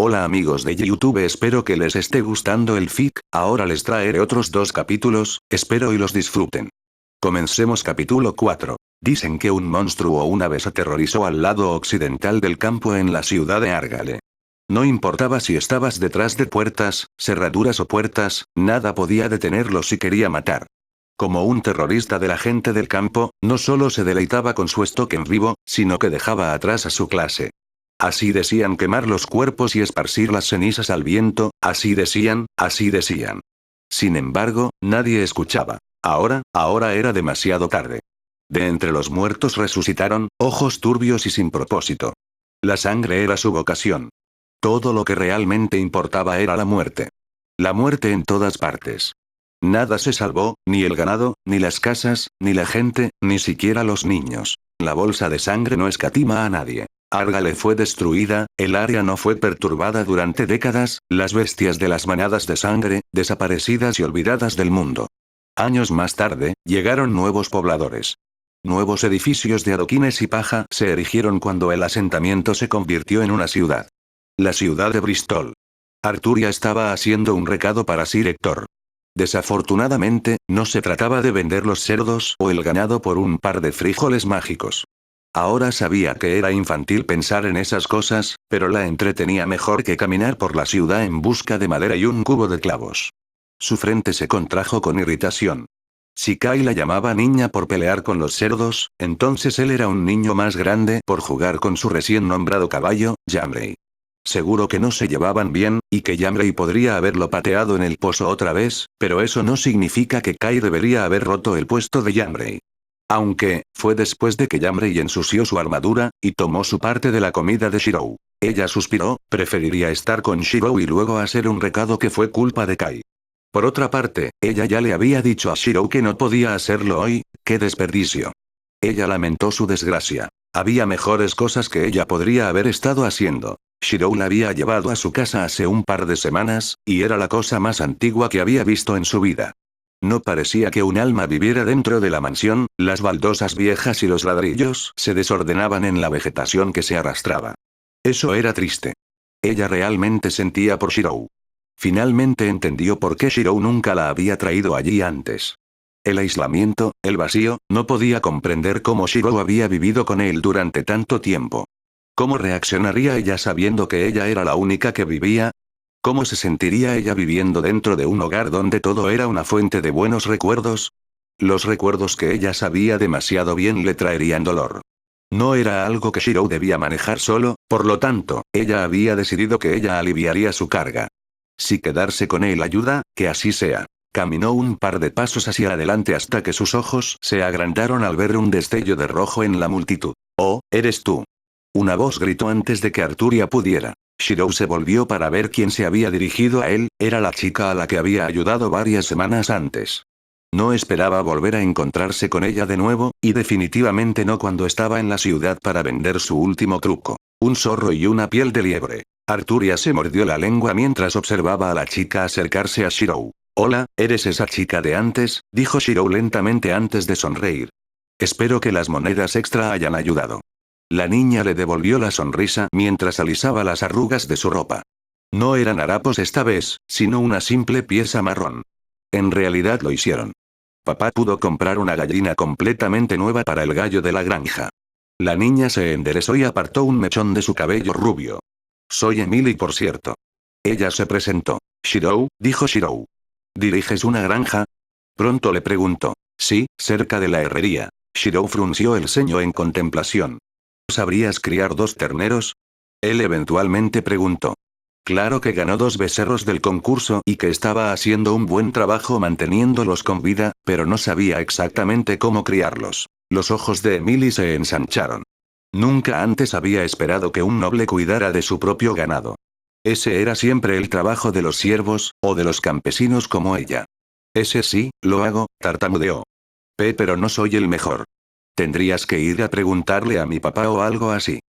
Hola amigos de YouTube, espero que les esté gustando el fic, ahora les traeré otros 2 capítulos, espero y los disfruten. Comencemos capítulo 4. Dicen que un monstruo una vez aterrorizó al lado occidental del campo en la ciudad de Argale. No importaba si estabas detrás de puertas, cerraduras o puertas, nada podía detenerlo si quería matar. Como un terrorista de la gente del campo, no solo se deleitaba con su stock en vivo, sino que dejaba atrás a su clase. Así decían quemar los cuerpos y esparcir las cenizas al viento, así decían, así decían. Sin embargo, nadie escuchaba. Ahora era demasiado tarde. De entre los muertos resucitaron, ojos turbios y sin propósito. La sangre era su vocación. Todo lo que realmente importaba era la muerte. La muerte en todas partes. Nada se salvó, ni el ganado, ni las casas, ni la gente, ni siquiera los niños. La bolsa de sangre no escatima a nadie. Argale fue destruida, el área no fue perturbada durante décadas, las bestias de las manadas de sangre, desaparecidas y olvidadas del mundo. Años más tarde, llegaron nuevos pobladores. Nuevos edificios de adoquines y paja se erigieron cuando el asentamiento se convirtió en una ciudad. La ciudad de Bristol. Arturia estaba haciendo un recado para Sir Hector. Desafortunadamente, no se trataba de vender los cerdos o el ganado por un par de frijoles mágicos. Ahora sabía que era infantil pensar en esas cosas, pero la entretenía mejor que caminar por la ciudad en busca de madera y un cubo de clavos. Su frente se contrajo con irritación. Si Kai la llamaba niña por pelear con los cerdos, entonces él era un niño más grande por jugar con su recién nombrado caballo, Jamrey. Seguro que no se llevaban bien, y que Jamrey podría haberlo pateado en el pozo otra vez, pero eso no significa que Kai debería haber roto el puesto de Jamrey. Aunque, fue después de que Jamrey ensució su armadura, y tomó su parte de la comida de Shirou. Ella suspiró, preferiría estar con Shirou y luego hacer un recado que fue culpa de Kai. Por otra parte, ella ya le había dicho a Shirou que no podía hacerlo hoy, ¡qué desperdicio! Ella lamentó su desgracia. Había mejores cosas que ella podría haber estado haciendo. Shirou la había llevado a su casa hace un par de semanas, y era la cosa más antigua que había visto en su vida. No parecía que un alma viviera dentro de la mansión, las baldosas viejas y los ladrillos se desordenaban en la vegetación que se arrastraba. Eso era triste. Ella realmente sentía por Shirou. Finalmente entendió por qué Shirou nunca la había traído allí antes. El aislamiento, el vacío, no podía comprender cómo Shirou había vivido con él durante tanto tiempo. ¿Cómo reaccionaría ella sabiendo que ella era la única que vivía? ¿Cómo se sentiría ella viviendo dentro de un hogar donde todo era una fuente de buenos recuerdos? Los recuerdos que ella sabía demasiado bien le traerían dolor. No era algo que Shirou debía manejar solo, por lo tanto, ella había decidido que ella aliviaría su carga. Si quedarse con él ayuda, que así sea. Caminó un par de pasos hacia adelante hasta que sus ojos se agrandaron al ver un destello de rojo en la multitud. «Oh, eres tú». Una voz gritó antes de que Arturia pudiera. Shirou se volvió para ver quién se había dirigido a él, era la chica a la que había ayudado varias semanas antes. No esperaba volver a encontrarse con ella de nuevo, y definitivamente no cuando estaba en la ciudad para vender su último truco. Un zorro y una piel de liebre. Arturia se mordió la lengua mientras observaba a la chica acercarse a Shirou. «Hola, ¿eres esa chica de antes?», dijo Shirou lentamente antes de sonreír. «Espero que las monedas extra hayan ayudado». La niña le devolvió la sonrisa mientras alisaba las arrugas de su ropa. No eran harapos esta vez, sino una simple pieza marrón. En realidad lo hicieron. Papá pudo comprar una gallina completamente nueva para el gallo de la granja. La niña se enderezó y apartó un mechón de su cabello rubio. «Soy Emily, por cierto». Ella se presentó. «Shirou», dijo Shirou. «¿Diriges una granja?». Pronto le preguntó. «Sí, cerca de la herrería». Shirou frunció el ceño en contemplación. «¿Sabrías criar 2 terneros?». Él eventualmente preguntó. Claro que ganó 2 becerros del concurso y que estaba haciendo un buen trabajo manteniéndolos con vida, pero no sabía exactamente cómo criarlos. Los ojos de Emily se ensancharon. Nunca antes había esperado que un noble cuidara de su propio ganado. Ese era siempre el trabajo de los siervos, o de los campesinos como ella. «Ese sí, lo hago», tartamudeó. «Pero no soy el mejor. Tendrías que ir a preguntarle a mi papá o algo así».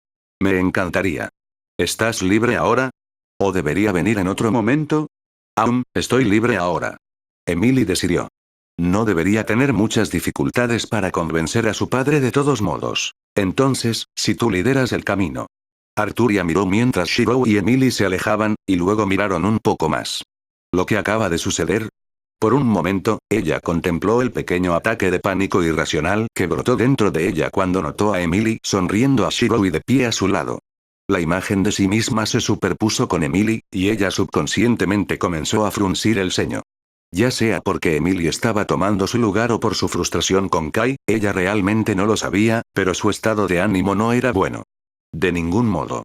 «Me encantaría». «¿Estás libre ahora? ¿O debería venir en otro momento?». Estoy libre ahora». Emily decidió. No debería tener muchas dificultades para convencer a su padre de todos modos. Entonces, si tú lideras el camino. Arturia miró mientras Shirou y Emily se alejaban, y luego miraron un poco más. ¿Lo que acaba de suceder? Por un momento, ella contempló el pequeño ataque de pánico irracional que brotó dentro de ella cuando notó a Emily sonriendo a Shirou y de pie a su lado. La imagen de sí misma se superpuso con Emily, y ella subconscientemente comenzó a fruncir el ceño. Ya sea porque Emily estaba tomando su lugar o por su frustración con Kai, ella realmente no lo sabía, pero su estado de ánimo no era bueno. De ningún modo.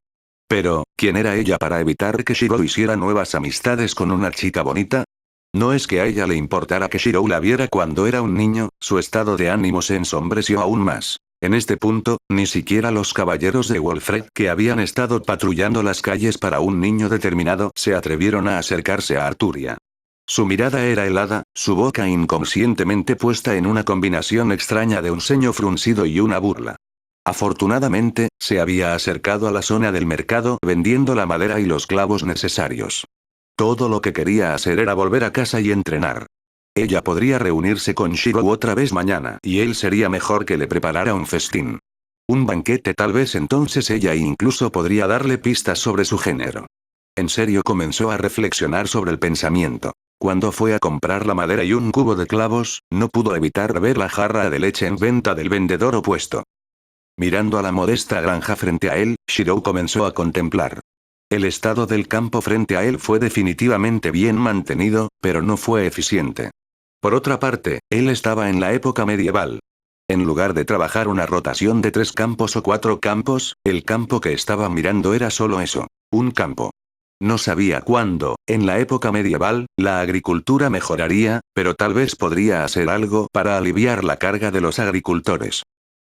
Pero, ¿quién era ella para evitar que Shirou hiciera nuevas amistades con una chica bonita? No es que a ella le importara que Shirou la viera cuando era un niño, su estado de ánimo se ensombreció aún más. En este punto, ni siquiera los caballeros de Wolfred que habían estado patrullando las calles para un niño determinado se atrevieron a acercarse a Arturia. Su mirada era helada, su boca inconscientemente puesta en una combinación extraña de un ceño fruncido y una burla. Afortunadamente, se había acercado a la zona del mercado vendiendo la madera y los clavos necesarios. Todo lo que quería hacer era volver a casa y entrenar. Ella podría reunirse con Shirou otra vez mañana y él sería mejor que le preparara un festín. Un banquete tal vez entonces ella incluso podría darle pistas sobre su género. En serio comenzó a reflexionar sobre el pensamiento. Cuando fue a comprar la madera y un cubo de clavos, no pudo evitar ver la jarra de leche en venta del vendedor opuesto. Mirando a la modesta granja frente a él, Shirou comenzó a contemplar. El estado del campo frente a él fue definitivamente bien mantenido, pero no fue eficiente. Por otra parte, él estaba en la época medieval. En lugar de trabajar una rotación de 3 campos o 4 campos, el campo que estaba mirando era solo eso, un campo. No sabía cuándo, en la época medieval, la agricultura mejoraría, pero tal vez podría hacer algo para aliviar la carga de los agricultores.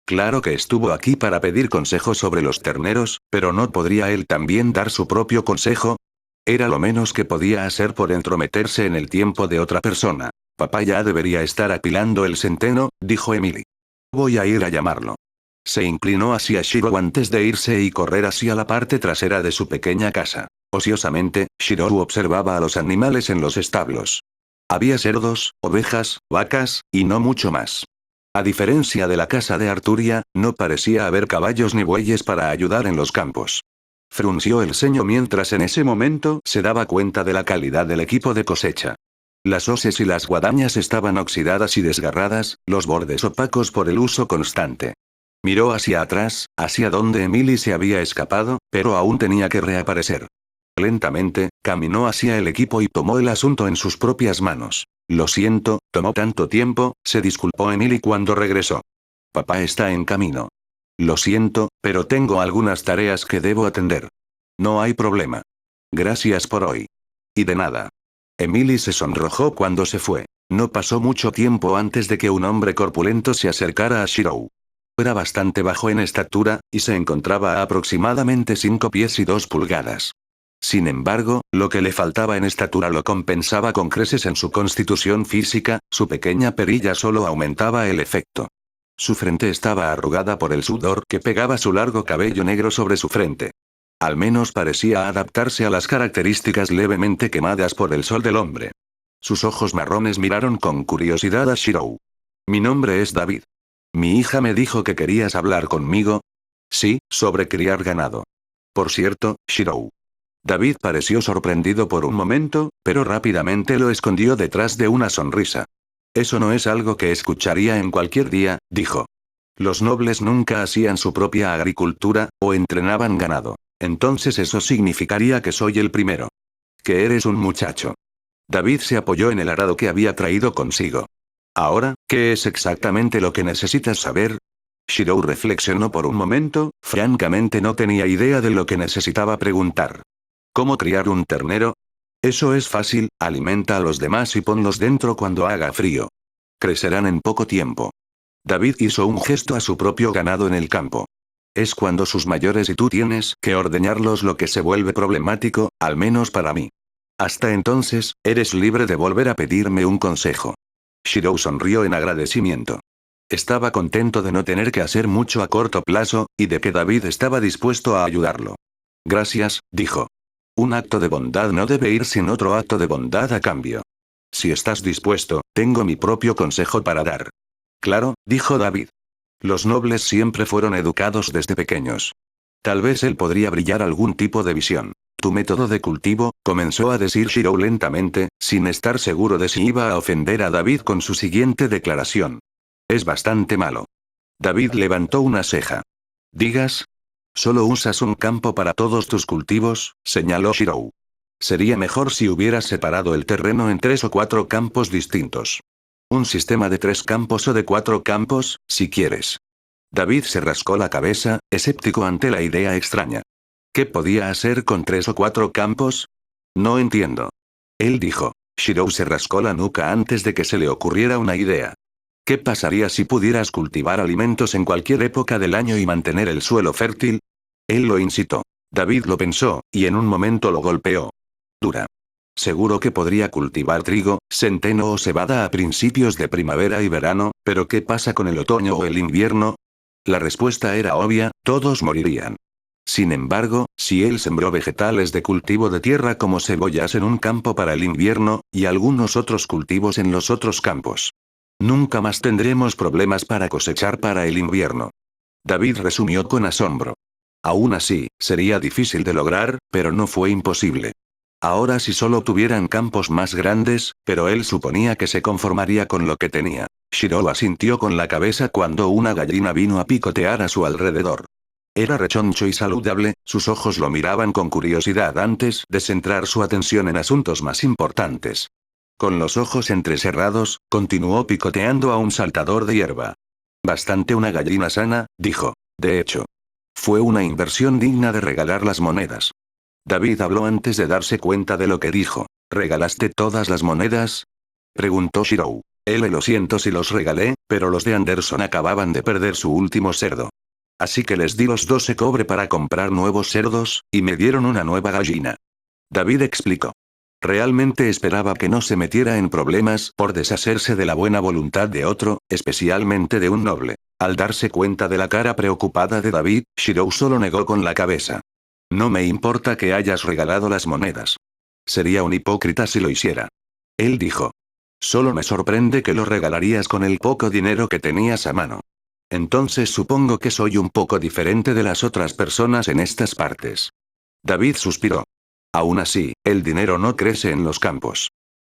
Claro que estuvo aquí para pedir consejos sobre los terneros, pero ¿no podría él también dar su propio consejo? Era lo menos que podía hacer por entrometerse en el tiempo de otra persona. Papá ya debería estar apilando el centeno, dijo Emily. Voy a ir a llamarlo. Se inclinó hacia Shirou antes de irse y correr hacia la parte trasera de su pequeña casa. Ociosamente, Shirou observaba a los animales en los establos. Había cerdos, ovejas, vacas, y no mucho más. A diferencia de la casa de Arturia, no parecía haber caballos ni bueyes para ayudar en los campos. Frunció el ceño mientras en ese momento se daba cuenta de la calidad del equipo de cosecha. Las hoces y las guadañas estaban oxidadas y desgarradas, los bordes opacos por el uso constante. Miró hacia atrás, hacia donde Emily se había escapado, pero aún tenía que reaparecer. Lentamente, caminó hacia el equipo y tomó el asunto en sus propias manos. Lo siento, tomó tanto tiempo, se disculpó Emily cuando regresó. Papá está en camino. Lo siento, pero tengo algunas tareas que debo atender. No hay problema. Gracias por hoy. Y de nada. Emily se sonrojó cuando se fue. No pasó mucho tiempo antes de que un hombre corpulento se acercara a Shirou. Era bastante bajo en estatura, y se encontraba a aproximadamente 5 pies y 2 pulgadas. Sin embargo, lo que le faltaba en estatura lo compensaba con creces en su constitución física, su pequeña perilla solo aumentaba el efecto. Su frente estaba arrugada por el sudor que pegaba su largo cabello negro sobre su frente. Al menos parecía adaptarse a las características levemente quemadas por el sol del hombre. Sus ojos marrones miraron con curiosidad a Shirou. Mi nombre es David. Mi hija me dijo que querías hablar conmigo. Sí, sobre criar ganado. Por cierto, Shirou. David pareció sorprendido por un momento, pero rápidamente lo escondió detrás de una sonrisa. Eso no es algo que escucharía en cualquier día, dijo. Los nobles nunca hacían su propia agricultura, o entrenaban ganado. Entonces eso significaría que soy el primero. Que eres un muchacho. David se apoyó en el arado que había traído consigo. Ahora, ¿qué es exactamente lo que necesitas saber? Shirou reflexionó por un momento, francamente no tenía idea de lo que necesitaba preguntar. ¿Cómo criar un ternero? Eso es fácil, alimenta a los demás y ponlos dentro cuando haga frío. Crecerán en poco tiempo. David hizo un gesto a su propio ganado en el campo. Es cuando sus mayores y tú tienes que ordeñarlos lo que se vuelve problemático, al menos para mí. Hasta entonces, eres libre de volver a pedirme un consejo. Shirou sonrió en agradecimiento. Estaba contento de no tener que hacer mucho a corto plazo, y de que David estaba dispuesto a ayudarlo. Gracias, dijo. Un acto de bondad no debe ir sin otro acto de bondad a cambio. Si estás dispuesto, tengo mi propio consejo para dar. Claro, dijo David. Los nobles siempre fueron educados desde pequeños. Tal vez él podría brillar algún tipo de visión. Tu método de cultivo, comenzó a decir Shirou lentamente, sin estar seguro de si iba a ofender a David con su siguiente declaración. Es bastante malo. David levantó una ceja. ¿Digas? Solo usas un campo para todos tus cultivos, señaló Shirou. Sería mejor si hubieras separado el terreno en 3 o 4 campos distintos. Un sistema de 3 campos o de 4 campos, si quieres. David se rascó la cabeza, escéptico ante la idea extraña. ¿Qué podía hacer con 3 o 4 campos? No entiendo. Él dijo. Shirou se rascó la nuca antes de que se le ocurriera una idea. ¿Qué pasaría si pudieras cultivar alimentos en cualquier época del año y mantener el suelo fértil? Él lo incitó. David lo pensó, y en un momento lo golpeó. Dura. Seguro que podría cultivar trigo, centeno o cebada a principios de primavera y verano, pero ¿qué pasa con el otoño o el invierno? La respuesta era obvia, todos morirían. Sin embargo, si él sembró vegetales de cultivo de tierra como cebollas en un campo para el invierno, y algunos otros cultivos en los otros campos. Nunca más tendremos problemas para cosechar para el invierno. David resumió con asombro. Aún así, sería difícil de lograr, pero no fue imposible. Ahora si solo tuvieran campos más grandes, pero él suponía que se conformaría con lo que tenía. Shirou asintió con la cabeza cuando una gallina vino a picotear a su alrededor. Era rechoncho y saludable, sus ojos lo miraban con curiosidad antes de centrar su atención en asuntos más importantes. Con los ojos entrecerrados, continuó picoteando a un saltador de hierba. Bastante una gallina sana, dijo. De hecho. Fue una inversión digna de regalar las monedas. David habló antes de darse cuenta de lo que dijo. ¿Regalaste todas las monedas? Preguntó Shirou. Lo siento si los regalé, pero los de Anderson acababan de perder su último cerdo. Así que les di los 12 cobre para comprar nuevos cerdos, y me dieron una nueva gallina. David explicó. Realmente esperaba que no se metiera en problemas por deshacerse de la buena voluntad de otro, especialmente de un noble. Al darse cuenta de la cara preocupada de David, Shirou solo negó con la cabeza. No me importa que hayas regalado las monedas. Sería un hipócrita si lo hiciera. Él dijo. Solo me sorprende que lo regalarías con el poco dinero que tenías a mano. Entonces supongo que soy un poco diferente de las otras personas en estas partes. David suspiró. Aún así, el dinero no crece en los campos.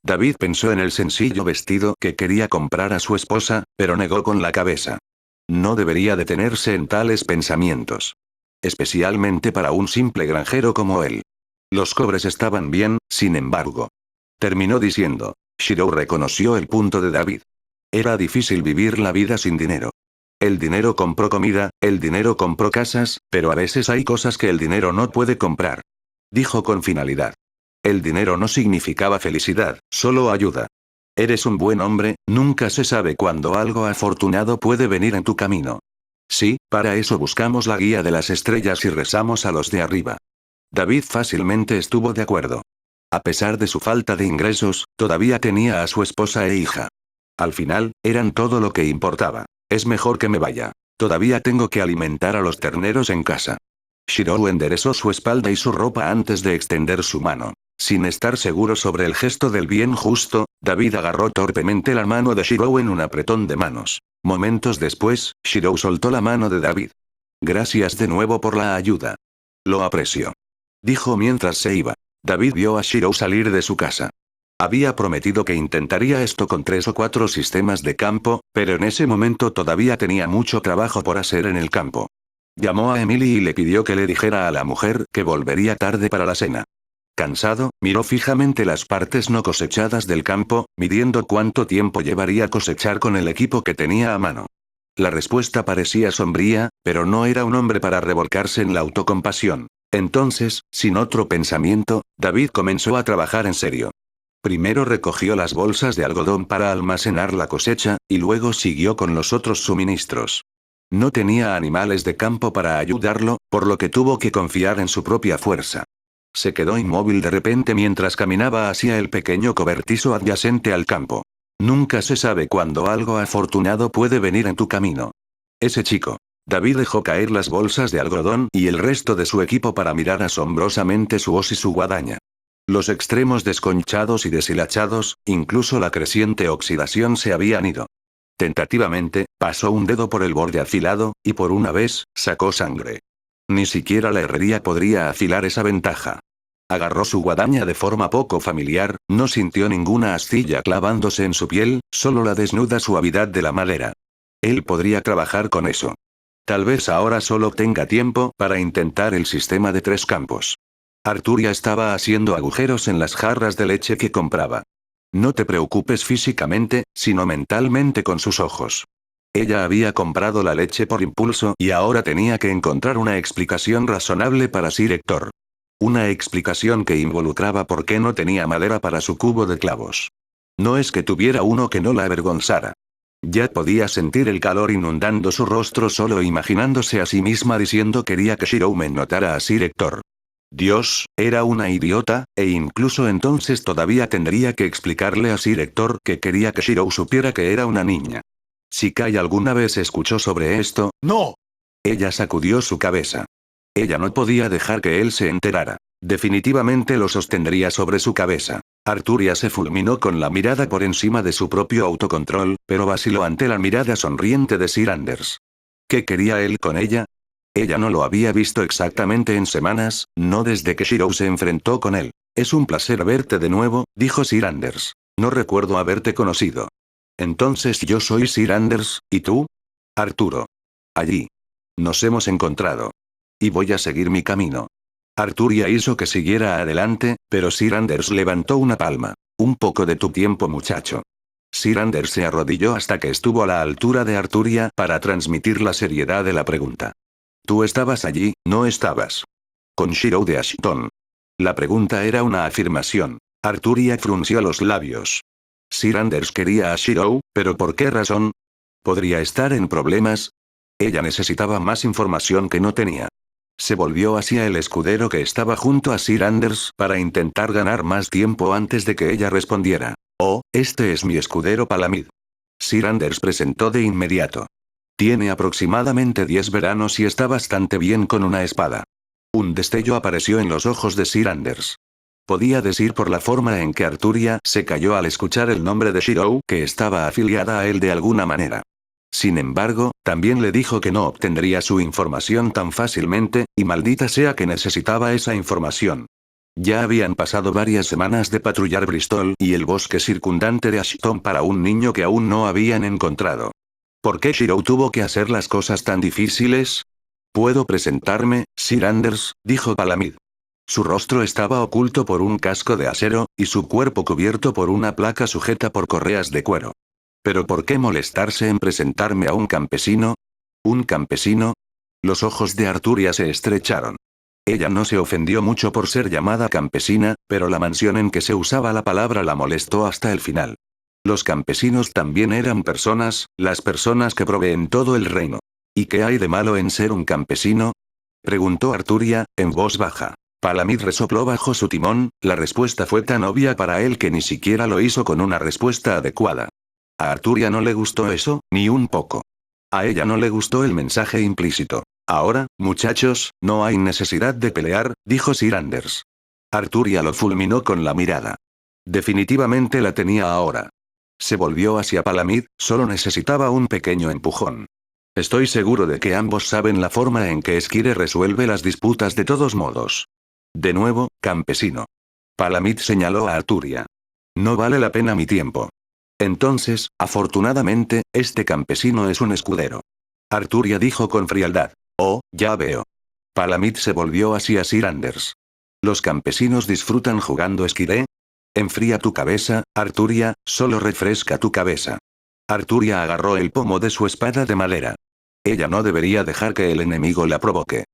David pensó en el sencillo vestido que quería comprar a su esposa, pero negó con la cabeza. No debería detenerse en tales pensamientos. Especialmente para un simple granjero como él. Los cobres estaban bien, sin embargo. Terminó diciendo. Shirou reconoció el punto de David. Era difícil vivir la vida sin dinero. El dinero compró comida, el dinero compró casas, pero a veces hay cosas que el dinero no puede comprar. Dijo con finalidad. El dinero no significaba felicidad, solo ayuda. Eres un buen hombre, nunca se sabe cuándo algo afortunado puede venir en tu camino. Sí, para eso buscamos la guía de las estrellas y rezamos a los de arriba. David fácilmente estuvo de acuerdo. A pesar de su falta de ingresos, todavía tenía a su esposa e hija. Al final, eran todo lo que importaba. Es mejor que me vaya. Todavía tengo que alimentar a los terneros en casa. Shirou enderezó su espalda y su ropa antes de extender su mano. Sin estar seguro sobre el gesto del bien justo, David agarró torpemente la mano de Shirou en un apretón de manos. Momentos después, Shirou soltó la mano de David. Gracias de nuevo por la ayuda. Lo aprecio. Dijo mientras se iba. David vio a Shirou salir de su casa. Había prometido que intentaría esto con 3 o 4 sistemas de campo, pero en ese momento todavía tenía mucho trabajo por hacer en el campo. Llamó a Emily y le pidió que le dijera a la mujer que volvería tarde para la cena. Cansado, miró fijamente las partes no cosechadas del campo, midiendo cuánto tiempo llevaría cosechar con el equipo que tenía a mano. La respuesta parecía sombría, pero no era un hombre para revolcarse en la autocompasión. Entonces, sin otro pensamiento, David comenzó a trabajar en serio. Primero recogió las bolsas de algodón para almacenar la cosecha, y luego siguió con los otros suministros. No tenía animales de campo para ayudarlo, por lo que tuvo que confiar en su propia fuerza. Se quedó inmóvil de repente mientras caminaba hacia el pequeño cobertizo adyacente al campo. Nunca se sabe cuándo algo afortunado puede venir en tu camino. Ese chico. David dejó caer las bolsas de algodón y el resto de su equipo para mirar asombrosamente su hoz y su guadaña. Los extremos desconchados y deshilachados, incluso la creciente oxidación se habían ido. Tentativamente, pasó un dedo por el borde afilado, y por una vez, sacó sangre. Ni siquiera la herrería podría afilar esa ventaja. Agarró su guadaña de forma poco familiar, no sintió ninguna astilla clavándose en su piel, solo la desnuda suavidad de la madera. Él podría trabajar con eso. Tal vez ahora solo tenga tiempo para intentar el sistema de 3 campos. Arturia estaba haciendo agujeros en las jarras de leche que compraba. No te preocupes físicamente, sino mentalmente con sus ojos. Ella había comprado la leche por impulso y ahora tenía que encontrar una explicación razonable para Sir Héctor. Una explicación que involucraba por qué no tenía madera para su cubo de clavos. No es que tuviera uno que no la avergonzara. Ya podía sentir el calor inundando su rostro solo imaginándose a sí misma diciendo quería que Shiroumen notara a Sir Héctor. Dios, era una idiota, e incluso entonces todavía tendría que explicarle a Sir Héctor que quería que Shirou supiera que era una niña. Si Kai alguna vez escuchó sobre esto, ¡No! Ella sacudió su cabeza. Ella no podía dejar que él se enterara. Definitivamente lo sostendría sobre su cabeza. Arturia se fulminó con la mirada por encima de su propio autocontrol, pero vaciló ante la mirada sonriente de Sir Anders. ¿Qué quería él con ella? Ella no lo había visto exactamente en semanas, no desde que Shirou se enfrentó con él. Es un placer verte de nuevo, dijo Sir Anders. No recuerdo haberte conocido. Entonces yo soy Sir Anders, ¿y tú? Arturo. Allí. Nos hemos encontrado. Y voy a seguir mi camino. Arturia hizo que siguiera adelante, pero Sir Anders levantó una palma. Un poco de tu tiempo, muchacho. Sir Anders se arrodilló hasta que estuvo a la altura de Arturia para transmitir la seriedad de la pregunta. Tú estabas allí, ¿no estabas? Con Shirou de Ashton. La pregunta era una afirmación. Arturia frunció los labios. Sir Anders quería a Shirou, pero ¿por qué razón? ¿Podría estar en problemas? Ella necesitaba más información que no tenía. Se volvió hacia el escudero que estaba junto a Sir Anders para intentar ganar más tiempo antes de que ella respondiera. Oh, este es mi escudero Palamid. Sir Anders presentó de inmediato. Tiene aproximadamente 10 veranos y está bastante bien con una espada. Un destello apareció en los ojos de Sir Anders. Podía decir por la forma en que Arturia se calló al escuchar el nombre de Shirou que estaba afiliada a él de alguna manera. Sin embargo, también le dijo que no obtendría su información tan fácilmente, y maldita sea que necesitaba esa información. Ya habían pasado varias semanas de patrullar Bristol y el bosque circundante de Ashton para un niño que aún no habían encontrado. ¿Por qué Shirou tuvo que hacer las cosas tan difíciles? ¿Puedo presentarme, Sir Anders?, dijo Palamid. Su rostro estaba oculto por un casco de acero, y su cuerpo cubierto por una placa sujeta por correas de cuero. ¿Pero por qué molestarse en presentarme a un campesino? ¿Un campesino? Los ojos de Arturia se estrecharon. Ella no se ofendió mucho por ser llamada campesina, pero la mansión en que se usaba la palabra la molestó hasta el final. Los campesinos también eran personas, las personas que proveen todo el reino. ¿Y qué hay de malo en ser un campesino? Preguntó Arturia, en voz baja. Palamid resopló bajo su timón, la respuesta fue tan obvia para él que ni siquiera lo hizo con una respuesta adecuada. A Arturia no le gustó eso, ni un poco. A ella no le gustó el mensaje implícito. Ahora, muchachos, no hay necesidad de pelear, dijo Sir Anders. Arturia lo fulminó con la mirada. Definitivamente la tenía ahora. Se volvió hacia Palamid, solo necesitaba un pequeño empujón. Estoy seguro de que ambos saben la forma en que Esquire resuelve las disputas de todos modos. De nuevo, campesino. Palamid señaló a Arturia. No vale la pena mi tiempo. Entonces, afortunadamente, este campesino es un escudero. Arturia dijo con frialdad. Oh, ya veo. Palamid se volvió hacia Sir Anders. ¿Los campesinos disfrutan jugando esquiré? Enfría tu cabeza, Arturia, solo refresca tu cabeza. Arturia agarró el pomo de su espada de madera. Ella no debería dejar que el enemigo la provoque.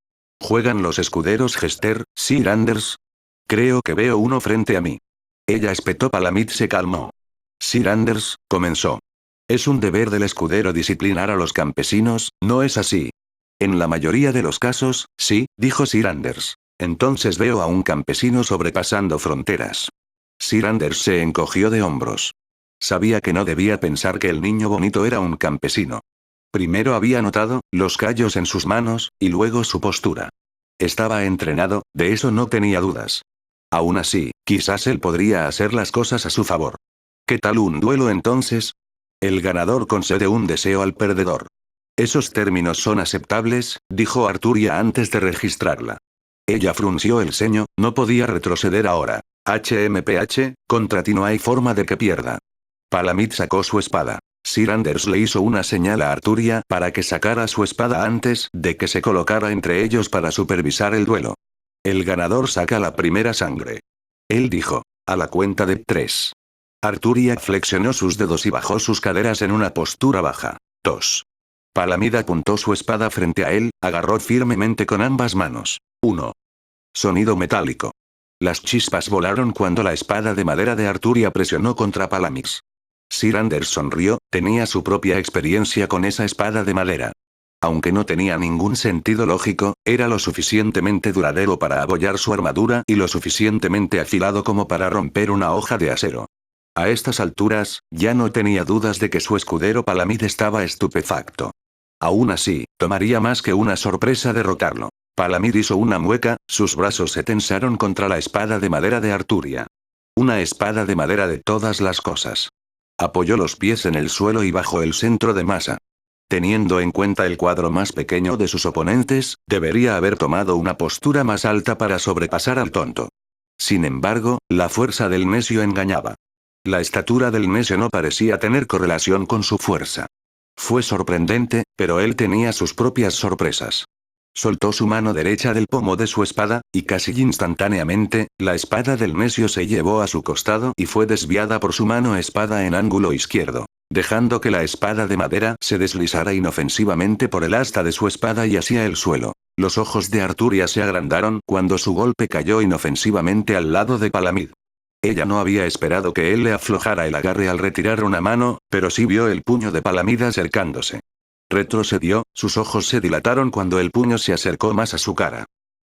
¿Juegan los escuderos Gester, Sir Anders? Creo que veo uno frente a mí. Ella espetó. Palamid se calmó. Sir Anders, comenzó. Es un deber del escudero disciplinar a los campesinos, ¿no es así? En la mayoría de los casos, sí, dijo Sir Anders. Entonces veo a un campesino sobrepasando fronteras. Sir Anders se encogió de hombros. Sabía que no debía pensar que el niño bonito era un campesino. Primero había notado los callos en sus manos, y luego su postura. Estaba entrenado, de eso no tenía dudas. Aún así, quizás él podría hacer las cosas a su favor. ¿Qué tal un duelo entonces? El ganador concede un deseo al perdedor. Esos términos son aceptables, dijo Arturia antes de registrarla. Ella frunció el ceño, no podía retroceder ahora. HMPH, contra ti no hay forma de que pierda. Palamid sacó su espada. Sir Anders le hizo una señal a Arturia para que sacara su espada antes de que se colocara entre ellos para supervisar el duelo. El ganador saca la primera sangre. Él dijo. A la cuenta de 3. Arturia flexionó sus dedos y bajó sus caderas en una postura baja. 2. Palamid apuntó su espada frente a él, agarró firmemente con ambas manos. 1. Sonido metálico. Las chispas volaron cuando la espada de madera de Arturia presionó contra Palamid. Sir Anders sonrió, tenía su propia experiencia con esa espada de madera. Aunque no tenía ningún sentido lógico, era lo suficientemente duradero para abollar su armadura y lo suficientemente afilado como para romper una hoja de acero. A estas alturas, ya no tenía dudas de que su escudero Palamid estaba estupefacto. Aún así, tomaría más que una sorpresa derrotarlo. Palamid hizo una mueca, sus brazos se tensaron contra la espada de madera de Arturia. Una espada de madera de todas las cosas. Apoyó los pies en el suelo y bajó el centro de masa. Teniendo en cuenta el cuadro más pequeño de sus oponentes, debería haber tomado una postura más alta para sobrepasar al tonto. Sin embargo, la fuerza del necio engañaba. La estatura del necio no parecía tener correlación con su fuerza. Fue sorprendente, pero él tenía sus propias sorpresas. Soltó su mano derecha del pomo de su espada, y casi instantáneamente, la espada del necio se llevó a su costado y fue desviada por su mano espada en ángulo izquierdo, dejando que la espada de madera se deslizara inofensivamente por el asta de su espada y hacia el suelo. Los ojos de Arturia se agrandaron cuando su golpe cayó inofensivamente al lado de Palamid. Ella no había esperado que él le aflojara el agarre al retirar una mano, pero sí vio el puño de Palamid acercándose. Retrocedió, sus ojos se dilataron cuando el puño se acercó más a su cara.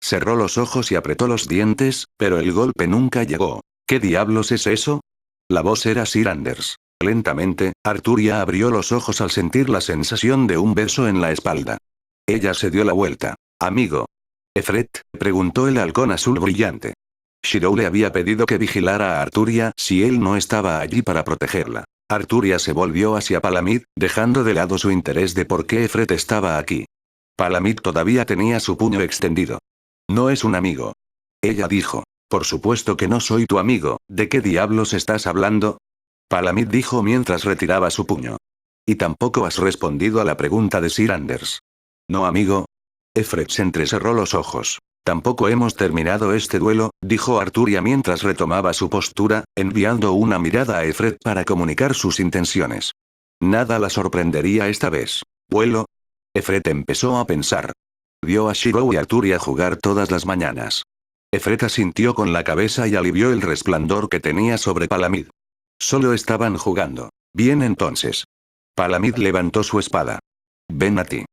Cerró los ojos y apretó los dientes, pero el golpe nunca llegó. ¿Qué diablos es eso? La voz era Sir Anders. Lentamente, Arturia abrió los ojos al sentir la sensación de un beso en la espalda. Ella se dio la vuelta. «Amigo». «Efret», preguntó el halcón azul brillante. Shirou le había pedido que vigilara a Arturia si él no estaba allí para protegerla. Arturia se volvió hacia Palamid, dejando de lado su interés de por qué Efret estaba aquí. Palamid todavía tenía su puño extendido. «No es un amigo». Ella dijo. «Por supuesto que no soy tu amigo, ¿de qué diablos estás hablando?». Palamid dijo mientras retiraba su puño. «Y tampoco has respondido a la pregunta de Sir Anders». «No, amigo». Efret se entrecerró los ojos. «Tampoco hemos terminado este duelo», dijo Arturia mientras retomaba su postura, enviando una mirada a Efret para comunicar sus intenciones. Nada la sorprendería esta vez. «¿Vuelo?». Efret empezó a pensar. Vio a Shirou y Arturia jugar todas las mañanas. Efret asintió con la cabeza y alivió el resplandor que tenía sobre Palamid. Solo estaban jugando. Bien entonces. Palamid levantó su espada. «Ven a ti».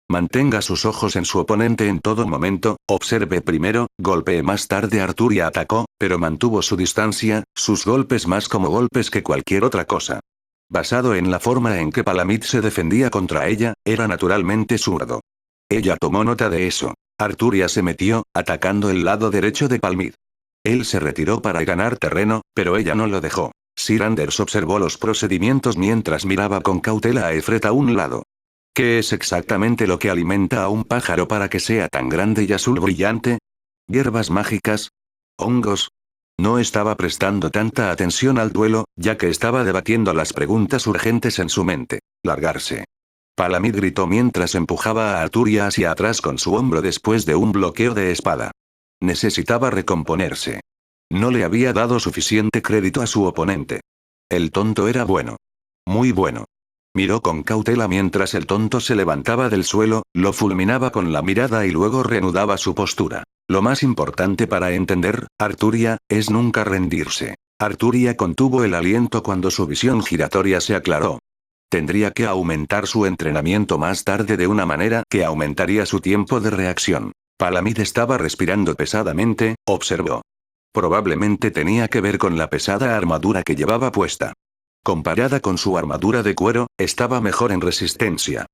Mantenga sus ojos en su oponente en todo momento, observe primero, golpee más tarde. Arturia atacó, pero mantuvo su distancia, sus golpes más como golpes que cualquier otra cosa. Basado en la forma en que Palamid se defendía contra ella, era naturalmente zurdo. Ella tomó nota de eso. Arturia se metió, atacando el lado derecho de Palamid. Él se retiró para ganar terreno, pero ella no lo dejó. Sir Anders observó los procedimientos mientras miraba con cautela a Efret a un lado. ¿Qué es exactamente lo que alimenta a un pájaro para que sea tan grande y azul brillante? ¿Hierbas mágicas? ¿Hongos? No estaba prestando tanta atención al duelo, ya que estaba debatiendo las preguntas urgentes en su mente. «Largarse». Palamid gritó mientras empujaba a Arturia hacia atrás con su hombro después de un bloqueo de espada. Necesitaba recomponerse. No le había dado suficiente crédito a su oponente. El tonto era bueno. Muy bueno. Miró con cautela mientras el tonto se levantaba del suelo, lo fulminaba con la mirada y luego reanudaba su postura. Lo más importante para entender, Arturia, es nunca rendirse. Arturia contuvo el aliento cuando su visión giratoria se aclaró. Tendría que aumentar su entrenamiento más tarde de una manera que aumentaría su tiempo de reacción. Palamid estaba respirando pesadamente, observó. Probablemente tenía que ver con la pesada armadura que llevaba puesta. Comparada con su armadura de cuero, estaba mejor en resistencia.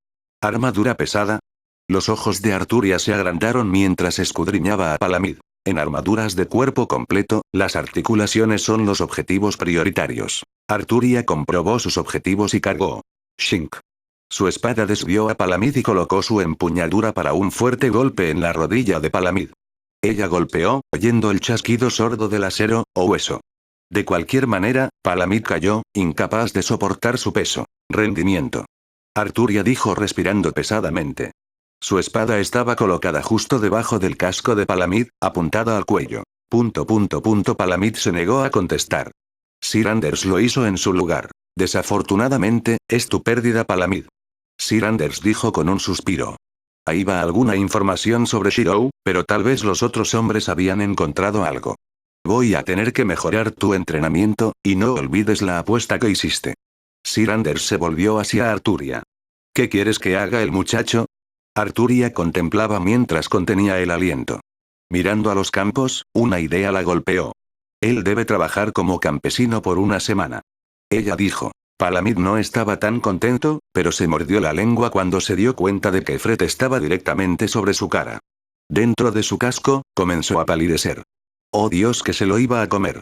¿Armadura pesada? Los ojos de Arturia se agrandaron mientras escudriñaba a Palamid. En armaduras de cuerpo completo, las articulaciones son los objetivos prioritarios. Arturia comprobó sus objetivos y cargó. Shink. Su espada desvió a Palamid y colocó su empuñadura para un fuerte golpe en la rodilla de Palamid. Ella golpeó, oyendo el chasquido sordo del acero, o hueso. De cualquier manera, Palamid cayó, incapaz de soportar su peso. Rendimiento. Arturia dijo respirando pesadamente. Su espada estaba colocada justo debajo del casco de Palamid, apuntada al cuello. Palamid se negó a contestar. Sir Anders lo hizo en su lugar. Desafortunadamente, es tu pérdida, Palamid. Sir Anders dijo con un suspiro. Ahí va alguna información sobre Shirou, pero tal vez los otros hombres habían encontrado algo. Voy a tener que mejorar tu entrenamiento, y no olvides la apuesta que hiciste. Sir Anders se volvió hacia Arturia. ¿Qué quieres que haga el muchacho? Arturia contemplaba mientras contenía el aliento. Mirando a los campos, una idea la golpeó. Él debe trabajar como campesino por una semana. Ella dijo. Palamid no estaba tan contento, pero se mordió la lengua cuando se dio cuenta de que Fred estaba directamente sobre su cara. Dentro de su casco, comenzó a palidecer. Oh Dios, que se lo iba a comer.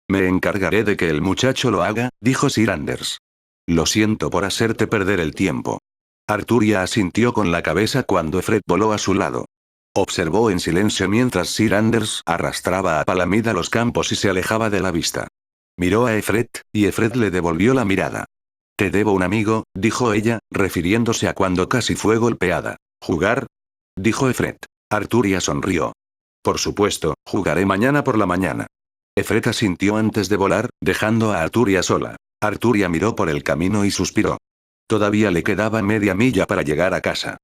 Me encargaré de que el muchacho lo haga, dijo Sir Anders. Lo siento por hacerte perder el tiempo. Arturia asintió con la cabeza cuando Fred voló a su lado. Observó en silencio mientras Sir Anders arrastraba a Palamid a los campos y se alejaba de la vista. Miró a Efret, y Efret le devolvió la mirada. Te debo un amigo, dijo ella, refiriéndose a cuando casi fue golpeada. ¿Jugar? Dijo Efret. Arturia sonrió. Por supuesto, jugaré mañana por la mañana. Efret asintió antes de volar, dejando a Arturia sola. Arturia miró por el camino y suspiró. Todavía le quedaba media milla para llegar a casa.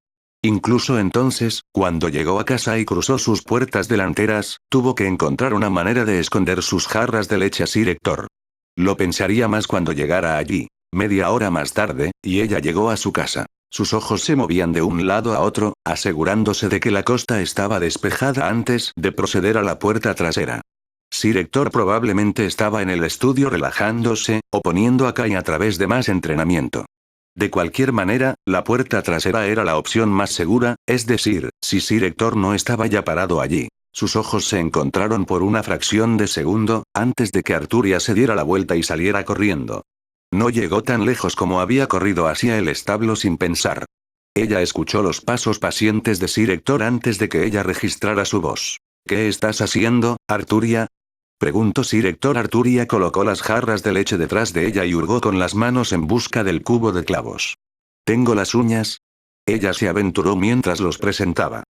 Incluso entonces, cuando llegó a casa y cruzó sus puertas delanteras, tuvo que encontrar una manera de esconder sus jarras de leche a Sir Hector. Lo pensaría más cuando llegara allí. Media hora más tarde, y ella llegó a su casa. Sus ojos se movían de un lado a otro, asegurándose de que la costa estaba despejada antes de proceder a la puerta trasera. Sir Hector probablemente estaba en el estudio relajándose, o poniendo a Kai a través de más entrenamiento. De cualquier manera, la puerta trasera era la opción más segura, es decir, si Sir Hector no estaba ya parado allí. Sus ojos se encontraron por una fracción de segundo, antes de que Arturia se diera la vuelta y saliera corriendo. No llegó tan lejos como había corrido hacia el establo sin pensar. Ella escuchó los pasos pacientes de Sir Hector antes de que ella registrara su voz. ¿Qué estás haciendo, Arturia? Preguntó Sir Hector. Arturia colocó las jarras de leche detrás de ella y hurgó con las manos en busca del cubo de clavos. ¿Tengo las uñas? Ella se aventuró mientras los presentaba.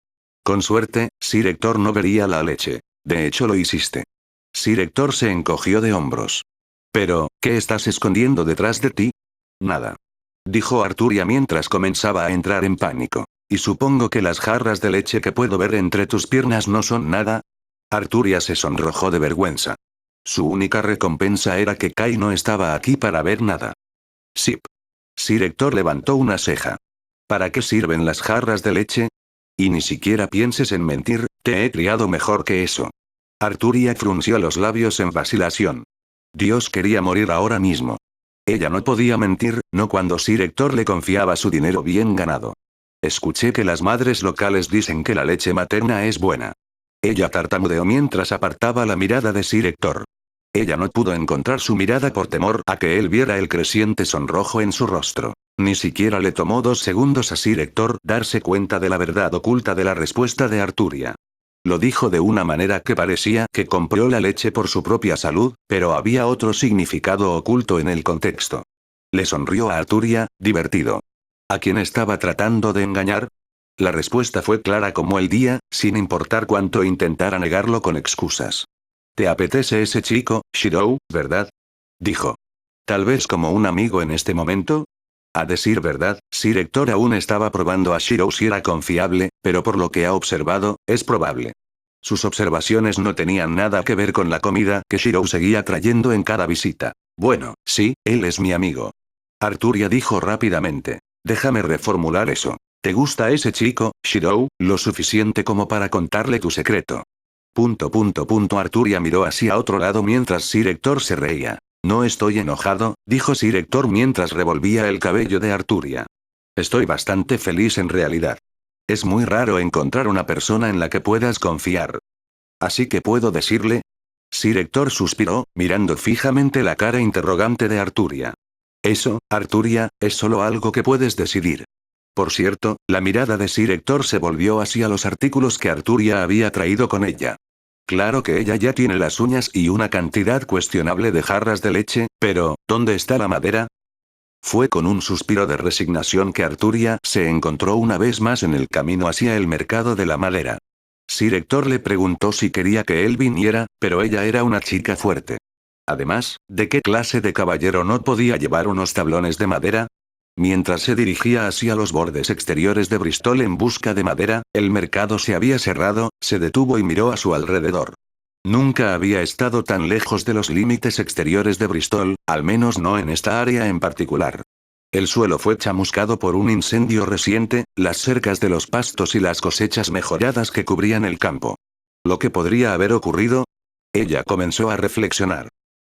Con suerte, Sir Hector no vería la leche. De hecho lo hiciste. Sir Hector se encogió de hombros. Pero, ¿qué estás escondiendo detrás de ti? Nada. Dijo Arturia mientras comenzaba a entrar en pánico. ¿Y supongo que las jarras de leche que puedo ver entre tus piernas no son nada? Arturia se sonrojó de vergüenza. Su única recompensa era que Kai no estaba aquí para ver nada. Sip. Sir Hector levantó una ceja. ¿Para qué sirven las jarras de leche? Y ni siquiera pienses en mentir, te he criado mejor que eso. Arturia frunció los labios en vacilación. Dios quería morir ahora mismo. Ella no podía mentir, no cuando Sir Hector le confiaba su dinero bien ganado. Escuché que las madres locales dicen que la leche materna es buena. Ella tartamudeó mientras apartaba la mirada de Sir Hector. Ella no pudo encontrar su mirada por temor a que él viera el creciente sonrojo en su rostro. Ni siquiera le tomó 2 segundos a Sir Hector darse cuenta de la verdad oculta de la respuesta de Arturia. Lo dijo de una manera que parecía que compró la leche por su propia salud, pero había otro significado oculto en el contexto. Le sonrió a Arturia, divertido. ¿A quién estaba tratando de engañar? La respuesta fue clara como el día, sin importar cuánto intentara negarlo con excusas. ¿Te apetece ese chico, Shirou, verdad? Dijo. Tal vez como un amigo en este momento. A decir verdad, Sir Hector aún estaba probando a Shirou si era confiable, pero por lo que ha observado, es probable. Sus observaciones no tenían nada que ver con la comida que Shirou seguía trayendo en cada visita. Bueno, sí, él es mi amigo. Arturia dijo rápidamente. Déjame reformular eso. ¿Te gusta ese chico, Shirou, lo suficiente como para contarle tu secreto? Arturia miró hacia otro lado mientras Sir Hector se reía. No estoy enojado, dijo Sir Hector mientras revolvía el cabello de Arturia. Estoy bastante feliz en realidad. Es muy raro encontrar una persona en la que puedas confiar. Así que puedo decirle. Sir Hector suspiró, mirando fijamente la cara interrogante de Arturia. Eso, Arturia, es solo algo que puedes decidir. Por cierto, la mirada de Sir Héctor se volvió hacia los artículos que Arturia había traído con ella. Claro que ella ya tiene las uñas y una cantidad cuestionable de jarras de leche, pero, ¿dónde está la madera? Fue con un suspiro de resignación que Arturia se encontró una vez más en el camino hacia el mercado de la madera. Sir Héctor le preguntó si quería que él viniera, pero ella era una chica fuerte. Además, ¿de qué clase de caballero no podía llevar unos tablones de madera? Mientras se dirigía hacia los bordes exteriores de Bristol en busca de madera, el mercado se había cerrado, se detuvo y miró a su alrededor. Nunca había estado tan lejos de los límites exteriores de Bristol, al menos no en esta área en particular. El suelo fue chamuscado por un incendio reciente, las cercas de los pastos y las cosechas mejoradas que cubrían el campo. ¿Lo que podría haber ocurrido? Ella comenzó a reflexionar.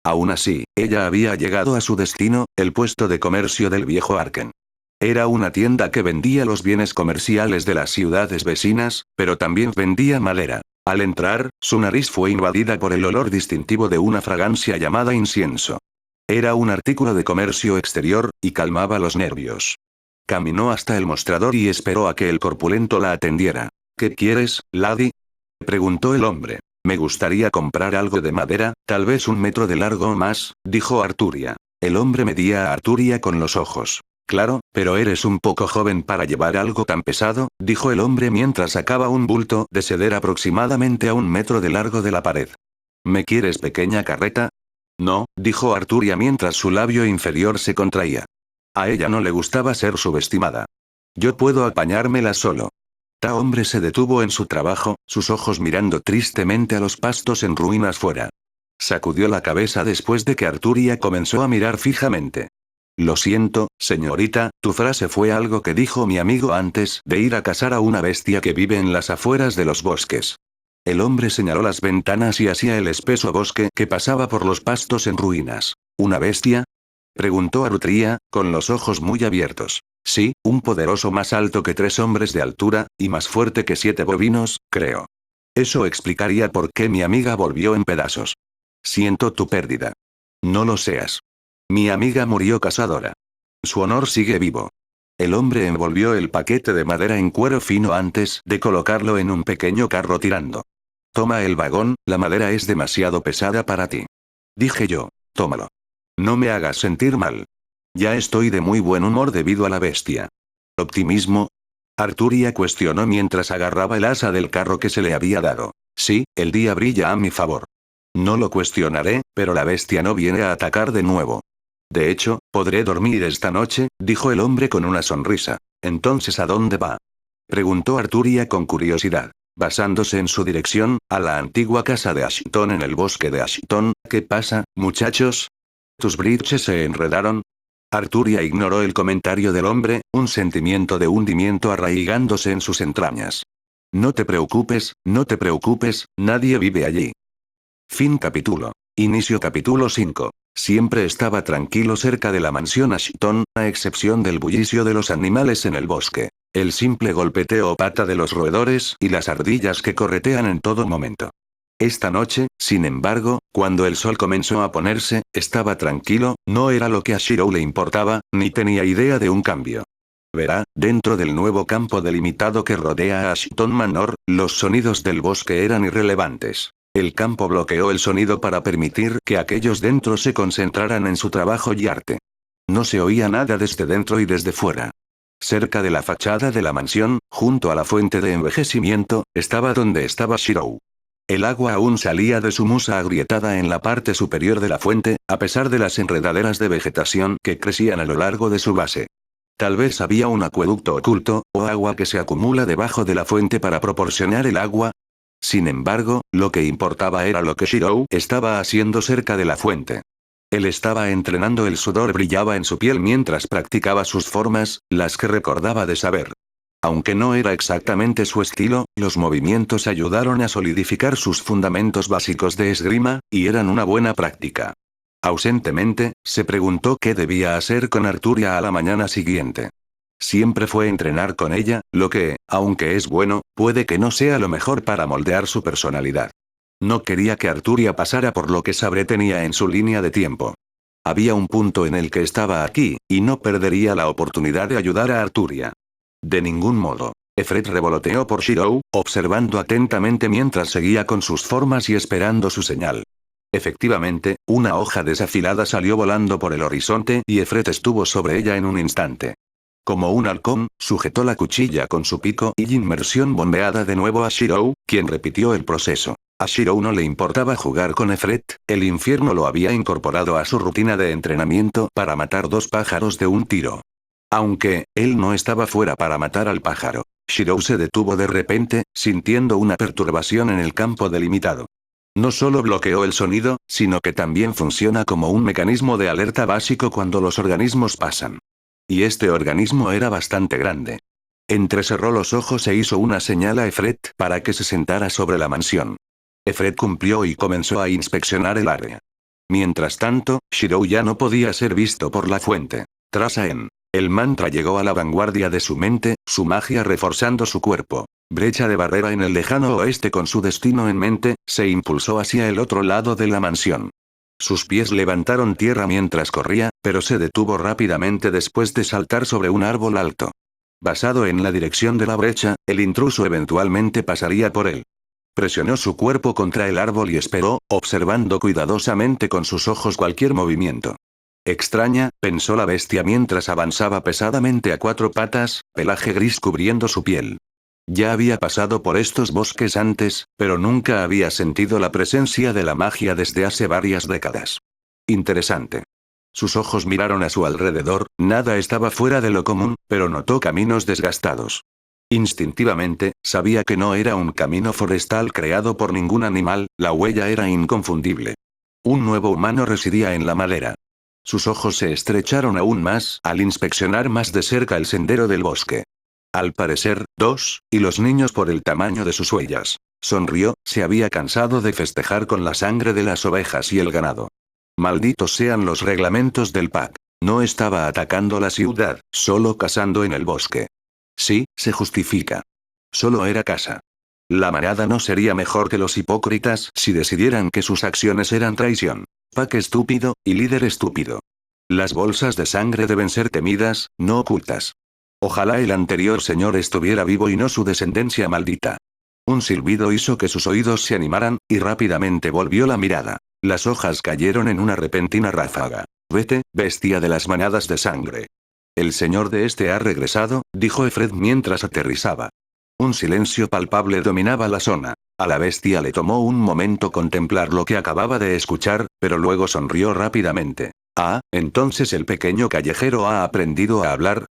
Aún así, ella había llegado a su destino, el puesto de comercio del viejo Arken. Era una tienda que vendía los bienes comerciales de las ciudades vecinas, pero también vendía madera. Al entrar, su nariz fue invadida por el olor distintivo de una fragancia llamada incienso. Era un artículo de comercio exterior, y calmaba los nervios. Caminó hasta el mostrador y esperó a que el corpulento la atendiera. ¿Qué quieres, lady?, preguntó el hombre. Me gustaría comprar algo de madera, tal vez 1 metro de largo o más, dijo Arturia. El hombre medía a Arturia con los ojos. Claro, pero eres un poco joven para llevar algo tan pesado, dijo el hombre mientras sacaba un bulto de cedar aproximadamente a 1 metro de largo de la pared. ¿Me quieres pequeña carreta? No, dijo Arturia mientras su labio inferior se contraía. A ella no le gustaba ser subestimada. Yo puedo apañármela solo. Ta hombre se detuvo en su trabajo, sus ojos mirando tristemente a los pastos en ruinas fuera. Sacudió la cabeza después de que Arturia comenzó a mirar fijamente. Lo siento, señorita, tu frase fue algo que dijo mi amigo antes de ir a cazar a una bestia que vive en las afueras de los bosques. El hombre señaló las ventanas y hacia el espeso bosque que pasaba por los pastos en ruinas. ¿Una bestia?, preguntó Arturia, con los ojos muy abiertos. Sí, un poderoso más alto que 3 hombres de altura, y más fuerte que 7 bovinos, creo. Eso explicaría por qué mi amiga volvió en pedazos. Siento tu pérdida. No lo seas. Mi amiga murió cazadora. Su honor sigue vivo. El hombre envolvió el paquete de madera en cuero fino antes de colocarlo en un pequeño carro tirando. Toma el vagón, la madera es demasiado pesada para ti. Dije yo, tómalo. No me hagas sentir mal. Ya estoy de muy buen humor debido a la bestia. ¿Optimismo? Arturia cuestionó mientras agarraba el asa del carro que se le había dado. Sí, el día brilla a mi favor. No lo cuestionaré, pero la bestia no viene a atacar de nuevo. De hecho, podré dormir esta noche, dijo el hombre con una sonrisa. Entonces, ¿a dónde va?, preguntó Arturia con curiosidad. Basándose en su dirección, a la antigua casa de Ashton en el bosque de Ashton. ¿Qué pasa, muchachos? ¿Tus bridges se enredaron? Arturia ignoró el comentario del hombre, un sentimiento de hundimiento arraigándose en sus entrañas. No te preocupes, nadie vive allí. Fin capítulo. Inicio capítulo 5. Siempre estaba tranquilo cerca de la mansión Ashton, a excepción del bullicio de los animales en el bosque, el simple golpeteo o pata de los roedores y las ardillas que corretean en todo momento. Esta noche, sin embargo, cuando el sol comenzó a ponerse, estaba tranquilo, no era lo que a Shiro le importaba, ni tenía idea de un cambio. Verá, dentro del nuevo campo delimitado que rodea a Ashton Manor, los sonidos del bosque eran irrelevantes. El campo bloqueó el sonido para permitir que aquellos dentro se concentraran en su trabajo y arte. No se oía nada desde dentro y desde fuera. Cerca de la fachada de la mansión, junto a la fuente de envejecimiento, estaba donde estaba Shiro. El agua aún salía de su musa agrietada en la parte superior de la fuente, a pesar de las enredaderas de vegetación que crecían a lo largo de su base. Tal vez había un acueducto oculto, o agua que se acumula debajo de la fuente para proporcionar el agua. Sin embargo, lo que importaba era lo que Shiro estaba haciendo cerca de la fuente. Él estaba entrenando, el sudor brillaba en su piel mientras practicaba sus formas, las que recordaba de saber. Aunque no era exactamente su estilo, los movimientos ayudaron a solidificar sus fundamentos básicos de esgrima, y eran una buena práctica. Ausentemente, se preguntó qué debía hacer con Arturia a la mañana siguiente. Siempre fue entrenar con ella, lo que, aunque es bueno, puede que no sea lo mejor para moldear su personalidad. No quería que Arturia pasara por lo que Sabre tenía en su línea de tiempo. Había un punto en el que estaba aquí, y no perdería la oportunidad de ayudar a Arturia. De ningún modo. Efred revoloteó por Shirou, observando atentamente mientras seguía con sus formas y esperando su señal. Efectivamente, una hoja desafilada salió volando por el horizonte y Efred estuvo sobre ella en un instante. Como un halcón, sujetó la cuchilla con su pico y inmersión bombeada de nuevo a Shirou, quien repitió el proceso. A Shirou no le importaba jugar con Efred, el infierno lo había incorporado a su rutina de entrenamiento para matar 2 pájaros de un tiro. Aunque, él no estaba fuera para matar al pájaro. Shirou se detuvo de repente, sintiendo una perturbación en el campo delimitado. No solo bloqueó el sonido, sino que también funciona como un mecanismo de alerta básico cuando los organismos pasan. Y este organismo era bastante grande. Entrecerró los ojos e hizo una señal a Efred para que se sentara sobre la mansión. Efred cumplió y comenzó a inspeccionar el área. Mientras tanto, Shirou ya no podía ser visto por la fuente. Tras Aen. El mantra llegó a la vanguardia de su mente, su magia reforzando su cuerpo. Brecha de barrera en el lejano oeste con su destino en mente, se impulsó hacia el otro lado de la mansión. Sus pies levantaron tierra mientras corría, pero se detuvo rápidamente después de saltar sobre un árbol alto. Basado en la dirección de la brecha, el intruso eventualmente pasaría por él. Presionó su cuerpo contra el árbol y esperó, observando cuidadosamente con sus ojos cualquier movimiento. Extraña, pensó la bestia mientras avanzaba pesadamente a 4 patas, pelaje gris cubriendo su piel. Ya había pasado por estos bosques antes, pero nunca había sentido la presencia de la magia desde hace varias décadas. Interesante. Sus ojos miraron a su alrededor, nada estaba fuera de lo común, pero notó caminos desgastados. Instintivamente, sabía que no era un camino forestal creado por ningún animal, la huella era inconfundible. Un nuevo humano residía en la madera. Sus ojos se estrecharon aún más al inspeccionar más de cerca el sendero del bosque. Al parecer, 2, y los niños por el tamaño de sus huellas. Sonrió, se había cansado de festejar con la sangre de las ovejas y el ganado. Malditos sean los reglamentos del pack. No estaba atacando la ciudad, solo cazando en el bosque. Sí, se justifica. Solo era caza. La manada no sería mejor que los hipócritas si decidieran que sus acciones eran traición. Pack estúpido, y líder estúpido. Las bolsas de sangre deben ser temidas, no ocultas. Ojalá el anterior señor estuviera vivo y no su descendencia maldita. Un silbido hizo que sus oídos se animaran, y rápidamente volvió la mirada. Las hojas cayeron en una repentina ráfaga. Vete, bestia de las manadas de sangre. El señor de este ha regresado, dijo Efred mientras aterrizaba. Un silencio palpable dominaba la zona. A la bestia le tomó un momento contemplar lo que acababa de escuchar, pero luego sonrió rápidamente. Ah, entonces el pequeño callejero ha aprendido a hablar.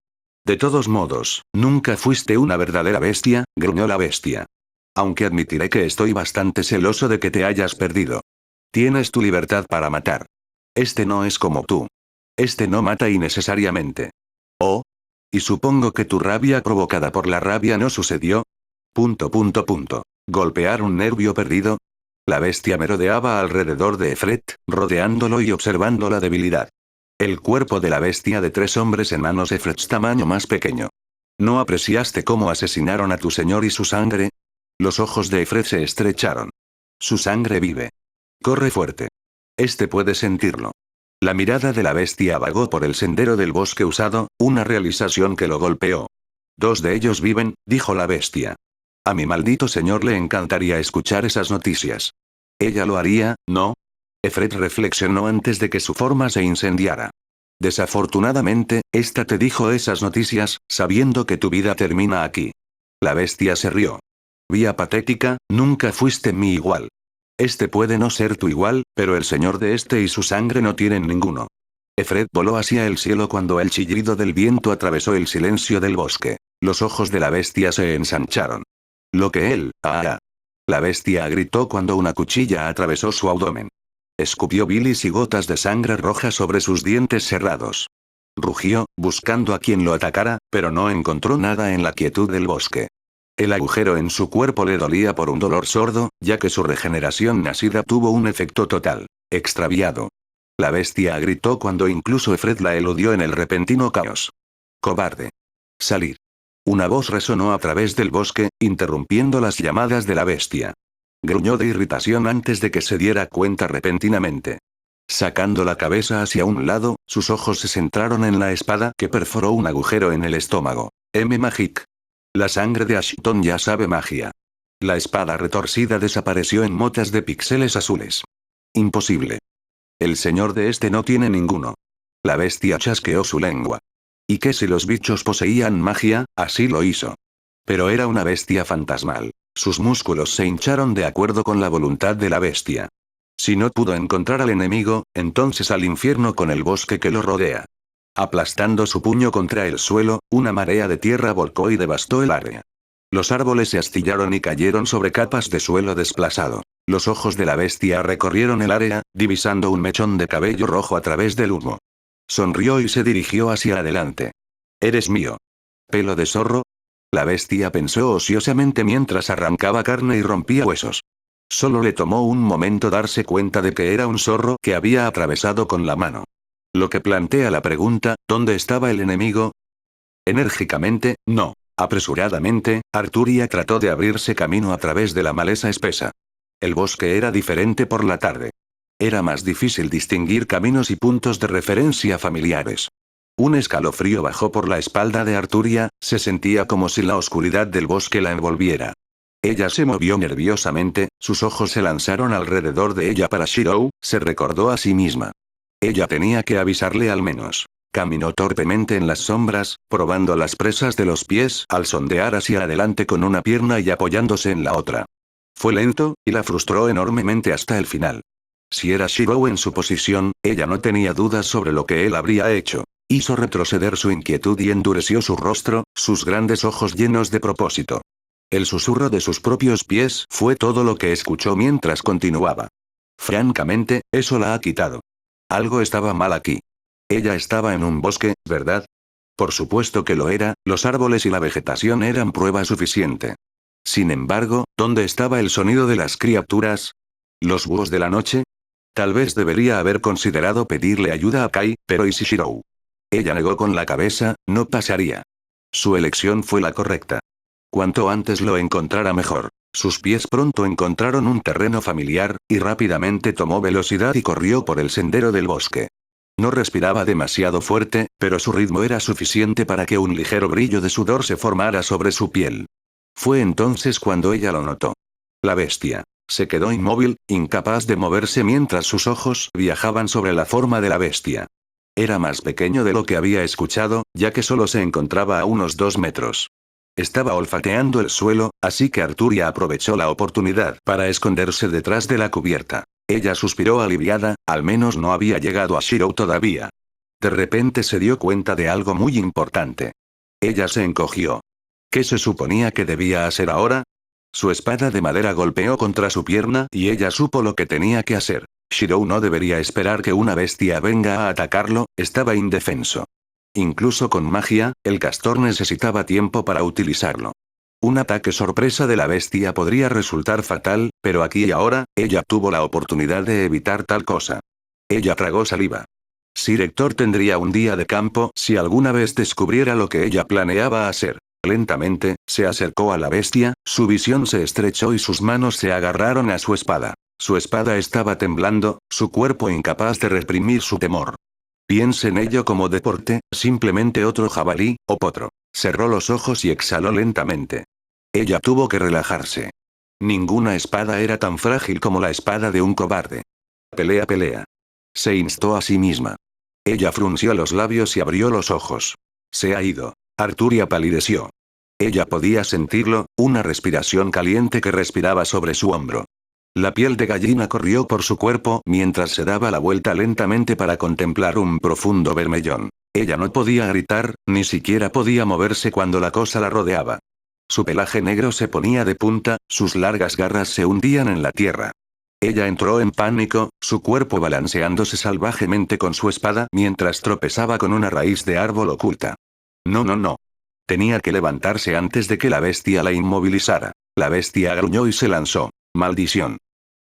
De todos modos, nunca fuiste una verdadera bestia, gruñó la bestia. Aunque admitiré que estoy bastante celoso de que te hayas perdido. Tienes tu libertad para matar. Este no es como tú. Este no mata innecesariamente. Oh. Y supongo que tu rabia provocada por la rabia no sucedió. ¿Golpear un nervio perdido? La bestia merodeaba alrededor de Efred, rodeándolo y observando la debilidad. El cuerpo de la bestia de 3 hombres enanos Efred tamaño más pequeño. ¿No apreciaste cómo asesinaron a tu señor y su sangre? Los ojos de Efred se estrecharon. Su sangre vive. Corre fuerte. Este puede sentirlo. La mirada de la bestia vagó por el sendero del bosque usado, una realización que lo golpeó. 2 de ellos viven, dijo la bestia. A mi maldito señor le encantaría escuchar esas noticias. Ella lo haría, ¿no? Efred reflexionó antes de que su forma se incendiara. Desafortunadamente, esta te dijo esas noticias, sabiendo que tu vida termina aquí. La bestia se rió. Vía patética, nunca fuiste mi igual. Este puede no ser tu igual, pero el señor de este y su sangre no tienen ninguno. Efred voló hacia el cielo cuando el chillido del viento atravesó el silencio del bosque. Los ojos de la bestia se ensancharon. Lo que él, La bestia gritó cuando una cuchilla atravesó su abdomen. Escupió bilis y gotas de sangre roja sobre sus dientes cerrados. Rugió, buscando a quien lo atacara, pero no encontró nada en la quietud del bosque. El agujero en su cuerpo le dolía por un dolor sordo, ya que su regeneración nacida tuvo un efecto total. Extraviado. La bestia gritó cuando incluso Efred la eludió en el repentino caos. Cobarde. Salir. Una voz resonó a través del bosque, interrumpiendo las llamadas de la bestia. Gruñó de irritación antes de que se diera cuenta repentinamente. Sacando la cabeza hacia un lado, sus ojos se centraron en la espada que perforó un agujero en el estómago. Magic. La sangre de Ashton ya sabe magia. La espada retorcida desapareció en motas de píxeles azules. Imposible. El señor de este no tiene ninguno. La bestia chasqueó su lengua. ¿Y qué si los bichos poseían magia? Así lo hizo. Pero era una bestia fantasmal. Sus músculos se hincharon de acuerdo con la voluntad de la bestia. Si no pudo encontrar al enemigo, entonces al infierno con el bosque que lo rodea. Aplastando su puño contra el suelo, una marea de tierra volcó y devastó el área. Los árboles se astillaron y cayeron sobre capas de suelo desplazado. Los ojos de la bestia recorrieron el área, divisando un mechón de cabello rojo a través del humo. Sonrió y se dirigió hacia adelante. «Eres mío. ¿Pelo de zorro?». La bestia pensó ociosamente mientras arrancaba carne y rompía huesos. Solo le tomó un momento darse cuenta de que era un zorro que había atravesado con la mano. Lo que plantea la pregunta, ¿dónde estaba el enemigo? Enérgicamente, no. Apresuradamente, Arturia trató de abrirse camino a través de la maleza espesa. El bosque era diferente por la tarde. Era más difícil distinguir caminos y puntos de referencia familiares. Un escalofrío bajó por la espalda de Arturia, se sentía como si la oscuridad del bosque la envolviera. Ella se movió nerviosamente, sus ojos se lanzaron alrededor de ella para Shirou, se recordó a sí misma. Ella tenía que avisarle al menos. Caminó torpemente en las sombras, probando las presas de los pies al sondear hacia adelante con una pierna y apoyándose en la otra. Fue lento, y la frustró enormemente hasta el final. Si era Shirou en su posición, ella no tenía dudas sobre lo que él habría hecho. Hizo retroceder su inquietud y endureció su rostro, sus grandes ojos llenos de propósito. El susurro de sus propios pies fue todo lo que escuchó mientras continuaba. Francamente, eso la ha quitado. Algo estaba mal aquí. Ella estaba en un bosque, ¿verdad? Por supuesto que lo era, los árboles y la vegetación eran prueba suficiente. Sin embargo, ¿dónde estaba el sonido de las criaturas? ¿Los búhos de la noche? Tal vez debería haber considerado pedirle ayuda a Kai, pero ¿y si Shirou? Ella negó con la cabeza, no pasaría. Su elección fue la correcta. Cuanto antes lo encontrara mejor. Sus pies pronto encontraron un terreno familiar, y rápidamente tomó velocidad y corrió por el sendero del bosque. No respiraba demasiado fuerte, pero su ritmo era suficiente para que un ligero brillo de sudor se formara sobre su piel. Fue entonces cuando ella lo notó. La bestia. Se quedó inmóvil, incapaz de moverse mientras sus ojos viajaban sobre la forma de la bestia. Era más pequeño de lo que había escuchado, ya que solo se encontraba a unos 2 metros. Estaba olfateando el suelo, así que Arturia aprovechó la oportunidad para esconderse detrás de la cubierta. Ella suspiró aliviada, al menos no había llegado a Shirou todavía. De repente se dio cuenta de algo muy importante. Ella se encogió. ¿Qué se suponía que debía hacer ahora? Su espada de madera golpeó contra su pierna y ella supo lo que tenía que hacer. Shirou no debería esperar que una bestia venga a atacarlo, estaba indefenso. Incluso con magia, el castor necesitaba tiempo para utilizarlo. Un ataque sorpresa de la bestia podría resultar fatal, pero aquí y ahora, ella tuvo la oportunidad de evitar tal cosa. Ella tragó saliva. Sir Hector tendría un día de campo si alguna vez descubriera lo que ella planeaba hacer. Lentamente, se acercó a la bestia, su visión se estrechó y sus manos se agarraron a su espada. Su espada estaba temblando, su cuerpo incapaz de reprimir su temor. Piense en ello como deporte, simplemente otro jabalí, o potro. Cerró los ojos y exhaló lentamente. Ella tuvo que relajarse. Ninguna espada era tan frágil como la espada de un cobarde. Pelea, pelea. Se instó a sí misma. Ella frunció los labios y abrió los ojos. Se ha ido. Arturia palideció. Ella podía sentirlo, una respiración caliente que respiraba sobre su hombro. La piel de gallina corrió por su cuerpo mientras se daba la vuelta lentamente para contemplar un profundo bermellón. Ella no podía gritar, ni siquiera podía moverse cuando la cosa la rodeaba. Su pelaje negro se ponía de punta, sus largas garras se hundían en la tierra. Ella entró en pánico, su cuerpo balanceándose salvajemente con su espada mientras tropezaba con una raíz de árbol oculta. No, no, no. Tenía que levantarse antes de que la bestia la inmovilizara. La bestia gruñó y se lanzó. Maldición.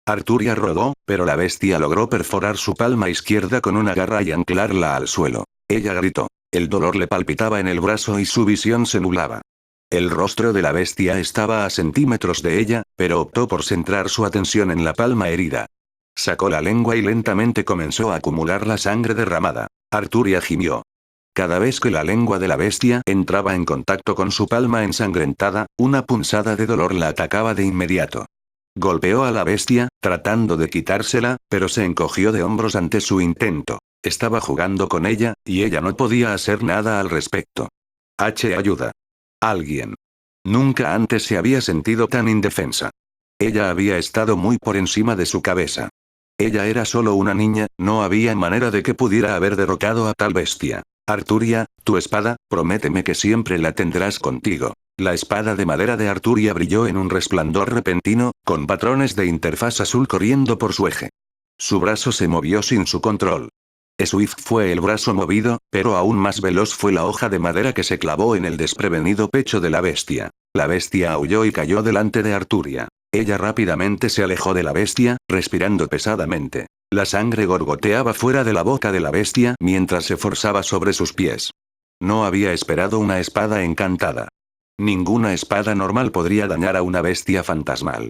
Arturia rodó, pero la bestia logró perforar su palma izquierda con una garra y anclarla al suelo. Ella gritó. El dolor le palpitaba en el brazo y su visión se nublaba. El rostro de la bestia estaba a centímetros de ella, pero optó por centrar su atención en la palma herida. Sacó la lengua y lentamente comenzó a acumular la sangre derramada. Arturia gimió. Cada vez que la lengua de la bestia entraba en contacto con su palma ensangrentada, una punzada de dolor la atacaba de inmediato. Golpeó a la bestia, tratando de quitársela, pero se encogió de hombros ante su intento. Estaba jugando con ella, y ella no podía hacer nada al respecto. Ayuda. Alguien. Nunca antes se había sentido tan indefensa. Ella había estado muy por encima de su cabeza. Ella era solo una niña, no había manera de que pudiera haber derrotado a tal bestia. Arturia, tu espada, prométeme que siempre la tendrás contigo. La espada de madera de Arturia brilló en un resplandor repentino, con patrones de interfaz azul corriendo por su eje. Su brazo se movió sin su control. Swift fue el brazo movido, pero aún más veloz fue la hoja de madera que se clavó en el desprevenido pecho de la bestia. La bestia aulló y cayó delante de Arturia. Ella rápidamente se alejó de la bestia, respirando pesadamente. La sangre gorgoteaba fuera de la boca de la bestia mientras se forzaba sobre sus pies. No había esperado una espada encantada. Ninguna espada normal podría dañar a una bestia fantasmal.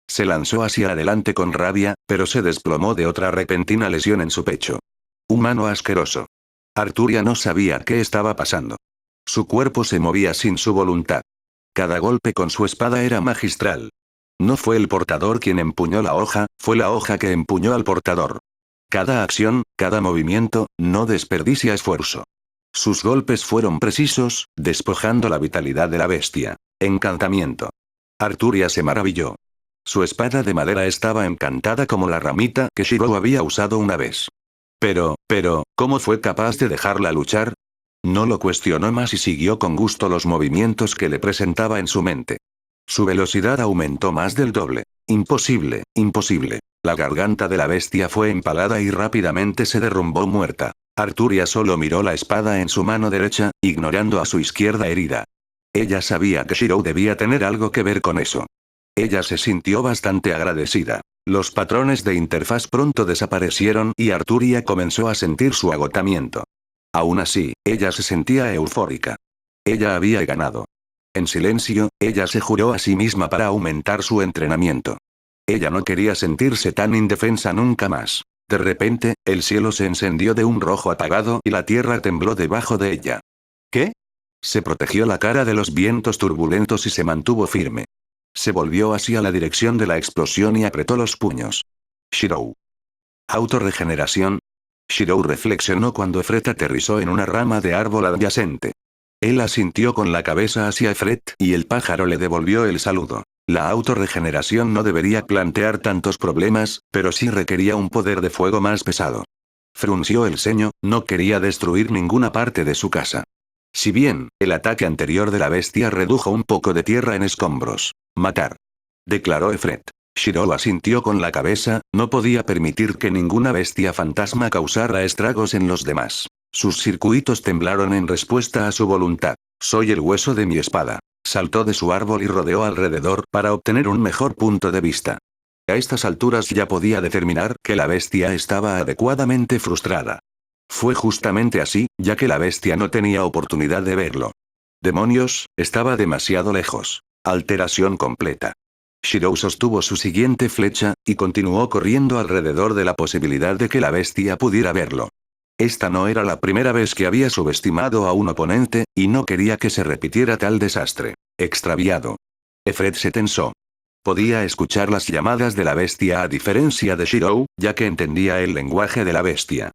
Se lanzó hacia adelante con rabia, pero se desplomó de otra repentina lesión en su pecho. Humano asqueroso. Arturia no sabía qué estaba pasando. Su cuerpo se movía sin su voluntad. Cada golpe con su espada era magistral. No fue el portador quien empuñó la hoja, fue la hoja que empuñó al portador. Cada acción, cada movimiento, no desperdicia esfuerzo. Sus golpes fueron precisos, despojando la vitalidad de la bestia. Encantamiento. Arturia se maravilló. Su espada de madera estaba encantada como la ramita que Shirou había usado una vez. Pero, ¿cómo fue capaz de dejarla luchar? No lo cuestionó más y siguió con gusto los movimientos que le presentaba en su mente. Su velocidad aumentó más del doble. Imposible, imposible. La garganta de la bestia fue empalada y rápidamente se derrumbó muerta. Arturia solo miró la espada en su mano derecha, ignorando a su izquierda herida. Ella sabía que Shirou debía tener algo que ver con eso. Ella se sintió bastante agradecida. Los patrones de interfaz pronto desaparecieron y Arturia comenzó a sentir su agotamiento. Aún así, ella se sentía eufórica. Ella había ganado. En silencio, ella se juró a sí misma para aumentar su entrenamiento. Ella no quería sentirse tan indefensa nunca más. De repente, el cielo se encendió de un rojo apagado y la tierra tembló debajo de ella. ¿Qué? Se protegió la cara de los vientos turbulentos y se mantuvo firme. Se volvió hacia la dirección de la explosión y apretó los puños. Shirou. Autorregeneración. Shirou reflexionó cuando Efret aterrizó en una rama de árbol adyacente. Él asintió con la cabeza hacia Efret y el pájaro le devolvió el saludo. La autorregeneración no debería plantear tantos problemas, pero sí requería un poder de fuego más pesado. Frunció el ceño, no quería destruir ninguna parte de su casa. Si bien, el ataque anterior de la bestia redujo un poco de tierra en escombros. Matar. Declaró Efret. Shirou asintió con la cabeza, no podía permitir que ninguna bestia fantasma causara estragos en los demás. Sus circuitos temblaron en respuesta a su voluntad. Soy el hueso de mi espada. Saltó de su árbol y rodeó alrededor para obtener un mejor punto de vista. A estas alturas ya podía determinar que la bestia estaba adecuadamente frustrada. Fue justamente así, ya que la bestia no tenía oportunidad de verlo. Demonios, estaba demasiado lejos. Alteración completa. Shirou sostuvo su siguiente flecha, y continuó corriendo alrededor de la posibilidad de que la bestia pudiera verlo. Esta no era la primera vez que había subestimado a un oponente, y no quería que se repitiera tal desastre. Extraviado. Efret se tensó. Podía escuchar las llamadas de la bestia a diferencia de Shirou, ya que entendía el lenguaje de la bestia.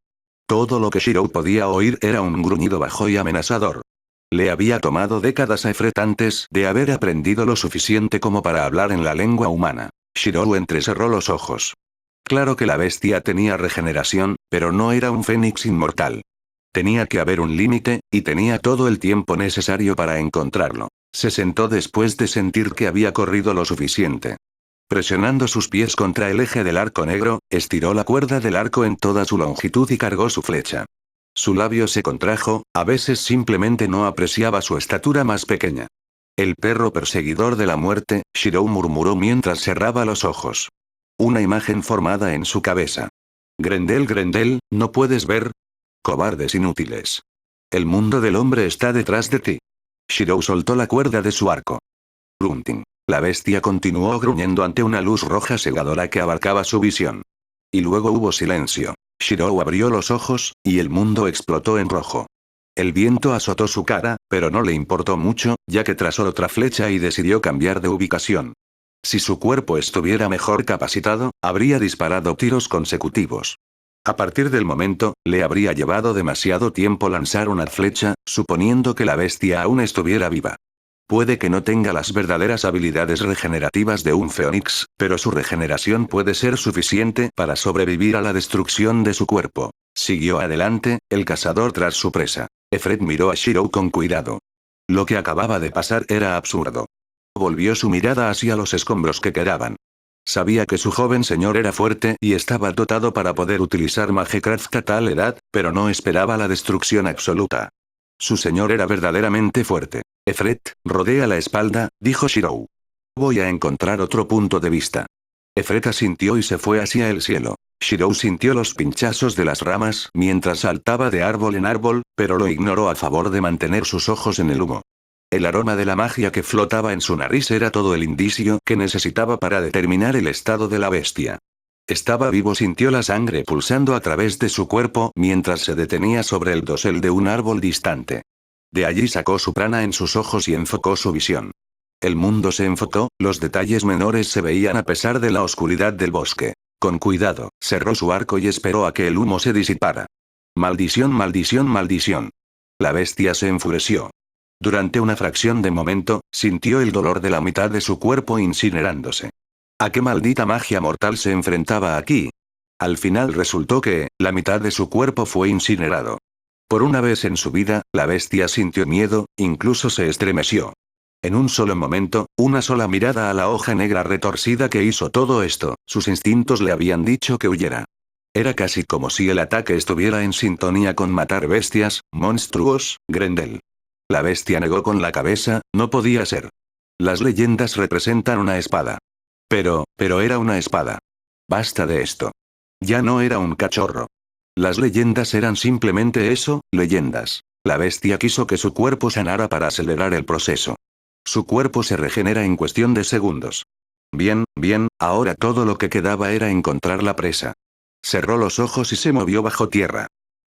Todo lo que Shirou podía oír era un gruñido bajo y amenazador. Le había tomado décadas a Efret antes de haber aprendido lo suficiente como para hablar en la lengua humana. Shirou entrecerró los ojos. Claro que la bestia tenía regeneración, pero no era un fénix inmortal. Tenía que haber un límite, y tenía todo el tiempo necesario para encontrarlo. Se sentó después de sentir que había corrido lo suficiente. Presionando sus pies contra el eje del arco negro, estiró la cuerda del arco en toda su longitud y cargó su flecha. Su labio se contrajo, a veces simplemente no apreciaba su estatura más pequeña. El perro perseguidor de la muerte, Shirou murmuró mientras cerraba los ojos. Una imagen formada en su cabeza. Grendel, ¿no puedes ver? Cobardes inútiles. El mundo del hombre está detrás de ti. Shirou soltó la cuerda de su arco. Grunting. La bestia continuó gruñendo ante una luz roja cegadora que abarcaba su visión. Y luego hubo silencio. Shirou abrió los ojos, y el mundo explotó en rojo. El viento azotó su cara, pero no le importó mucho, ya que trazó otra flecha y decidió cambiar de ubicación. Si su cuerpo estuviera mejor capacitado, habría disparado tiros consecutivos. A partir del momento, le habría llevado demasiado tiempo lanzar una flecha, suponiendo que la bestia aún estuviera viva. Puede que no tenga las verdaderas habilidades regenerativas de un Fénix, pero su regeneración puede ser suficiente para sobrevivir a la destrucción de su cuerpo. Siguió adelante, el cazador tras su presa. Efred miró a Shirou con cuidado. Lo que acababa de pasar era absurdo. Volvió su mirada hacia los escombros que quedaban. Sabía que su joven señor era fuerte y estaba dotado para poder utilizar Magecraft a tal edad, pero no esperaba la destrucción absoluta. Su señor era verdaderamente fuerte. Efred, rodea la espalda, dijo Shirou. Voy a encontrar otro punto de vista. Efred asintió y se fue hacia el cielo. Shirou sintió los pinchazos de las ramas mientras saltaba de árbol en árbol, pero lo ignoró a favor de mantener sus ojos en el humo. El aroma de la magia que flotaba en su nariz era todo el indicio que necesitaba para determinar el estado de la bestia. Estaba vivo, sintió la sangre pulsando a través de su cuerpo mientras se detenía sobre el dosel de un árbol distante. De allí sacó su prana en sus ojos y enfocó su visión. El mundo se enfocó, los detalles menores se veían a pesar de la oscuridad del bosque. Con cuidado, cerró su arco y esperó a que el humo se disipara. Maldición, maldición, maldición. La bestia se enfureció. Durante una fracción de momento, sintió el dolor de la mitad de su cuerpo incinerándose. ¿A qué maldita magia mortal se enfrentaba aquí? Al final resultó que, la mitad de su cuerpo fue incinerado. Por una vez en su vida, la bestia sintió miedo, incluso se estremeció. En un solo momento, una sola mirada a la hoja negra retorcida que hizo todo esto, sus instintos le habían dicho que huyera. Era casi como si el ataque estuviera en sintonía con matar bestias, monstruos, Grendel. La bestia negó con la cabeza, no podía ser. Las leyendas representan una espada. Pero era una espada. Basta de esto. Ya no era un cachorro. Las leyendas eran simplemente eso, leyendas. La bestia quiso que su cuerpo sanara para acelerar el proceso. Su cuerpo se regenera en cuestión de segundos. Bien, ahora todo lo que quedaba era encontrar la presa. Cerró los ojos y se movió bajo tierra.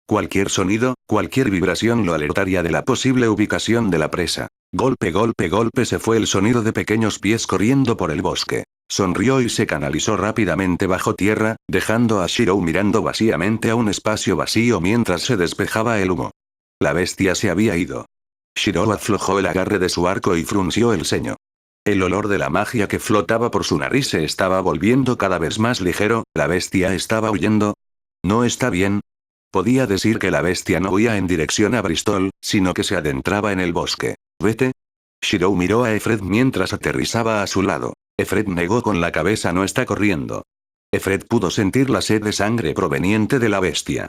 Cualquier sonido, cualquier vibración lo alertaría de la posible ubicación de la presa. Golpe, golpe, golpe, se fue el sonido de pequeños pies corriendo por el bosque. Sonrió y se canalizó rápidamente bajo tierra, dejando a Shirou mirando vacíamente a un espacio vacío mientras se despejaba el humo. La bestia se había ido. Shirou aflojó el agarre de su arco y frunció el ceño. El olor de la magia que flotaba por su nariz se estaba volviendo cada vez más ligero, la bestia estaba huyendo. ¿No está bien? Podía decir que la bestia no huía en dirección a Bristol, sino que se adentraba en el bosque. ¿Vete? Shirou miró a Efred mientras aterrizaba a su lado. Efred negó con la cabeza, no está corriendo. Efred pudo sentir la sed de sangre proveniente de la bestia.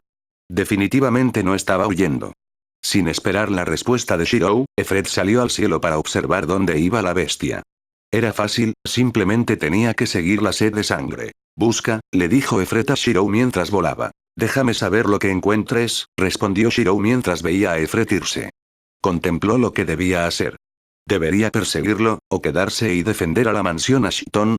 Definitivamente no estaba huyendo. Sin esperar la respuesta de Shirou, Efred salió al cielo para observar dónde iba la bestia. Era fácil, simplemente tenía que seguir la sed de sangre. Busca, le dijo Efred a Shirou mientras volaba. Déjame saber lo que encuentres, respondió Shirou mientras veía a Efred irse. Contempló lo que debía hacer. ¿Debería perseguirlo, o quedarse y defender a la mansión Ashton?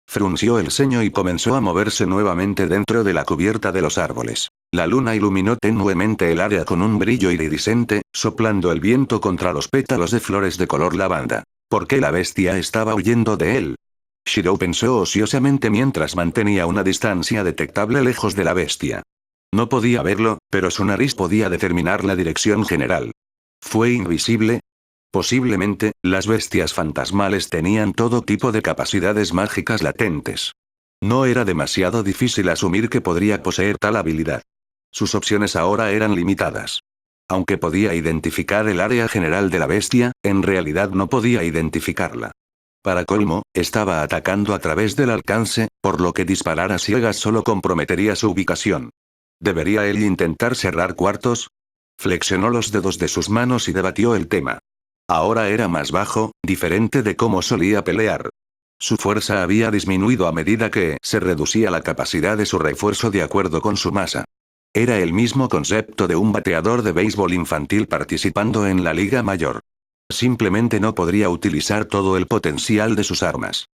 Frunció el ceño y comenzó a moverse nuevamente dentro de la cubierta de los árboles. La luna iluminó tenuemente el área con un brillo iridiscente, soplando el viento contra los pétalos de flores de color lavanda. ¿Por qué la bestia estaba huyendo de él? Shirou pensó ociosamente mientras mantenía una distancia detectable lejos de la bestia. No podía verlo, pero su nariz podía determinar la dirección general. ¿Fue invisible? Posiblemente, las bestias fantasmales tenían todo tipo de capacidades mágicas latentes. No era demasiado difícil asumir que podría poseer tal habilidad. Sus opciones ahora eran limitadas. Aunque podía identificar el área general de la bestia, en realidad no podía identificarla. Para colmo, estaba atacando a través del alcance, por lo que disparar a ciegas solo comprometería su ubicación. ¿Debería él intentar cerrar cuartos? Flexionó los dedos de sus manos y debatió el tema. Ahora era más bajo, diferente de cómo solía pelear. Su fuerza había disminuido a medida que se reducía la capacidad de su refuerzo de acuerdo con su masa. Era el mismo concepto de un bateador de béisbol infantil participando en la liga mayor. Simplemente no podría utilizar todo el potencial de sus armas.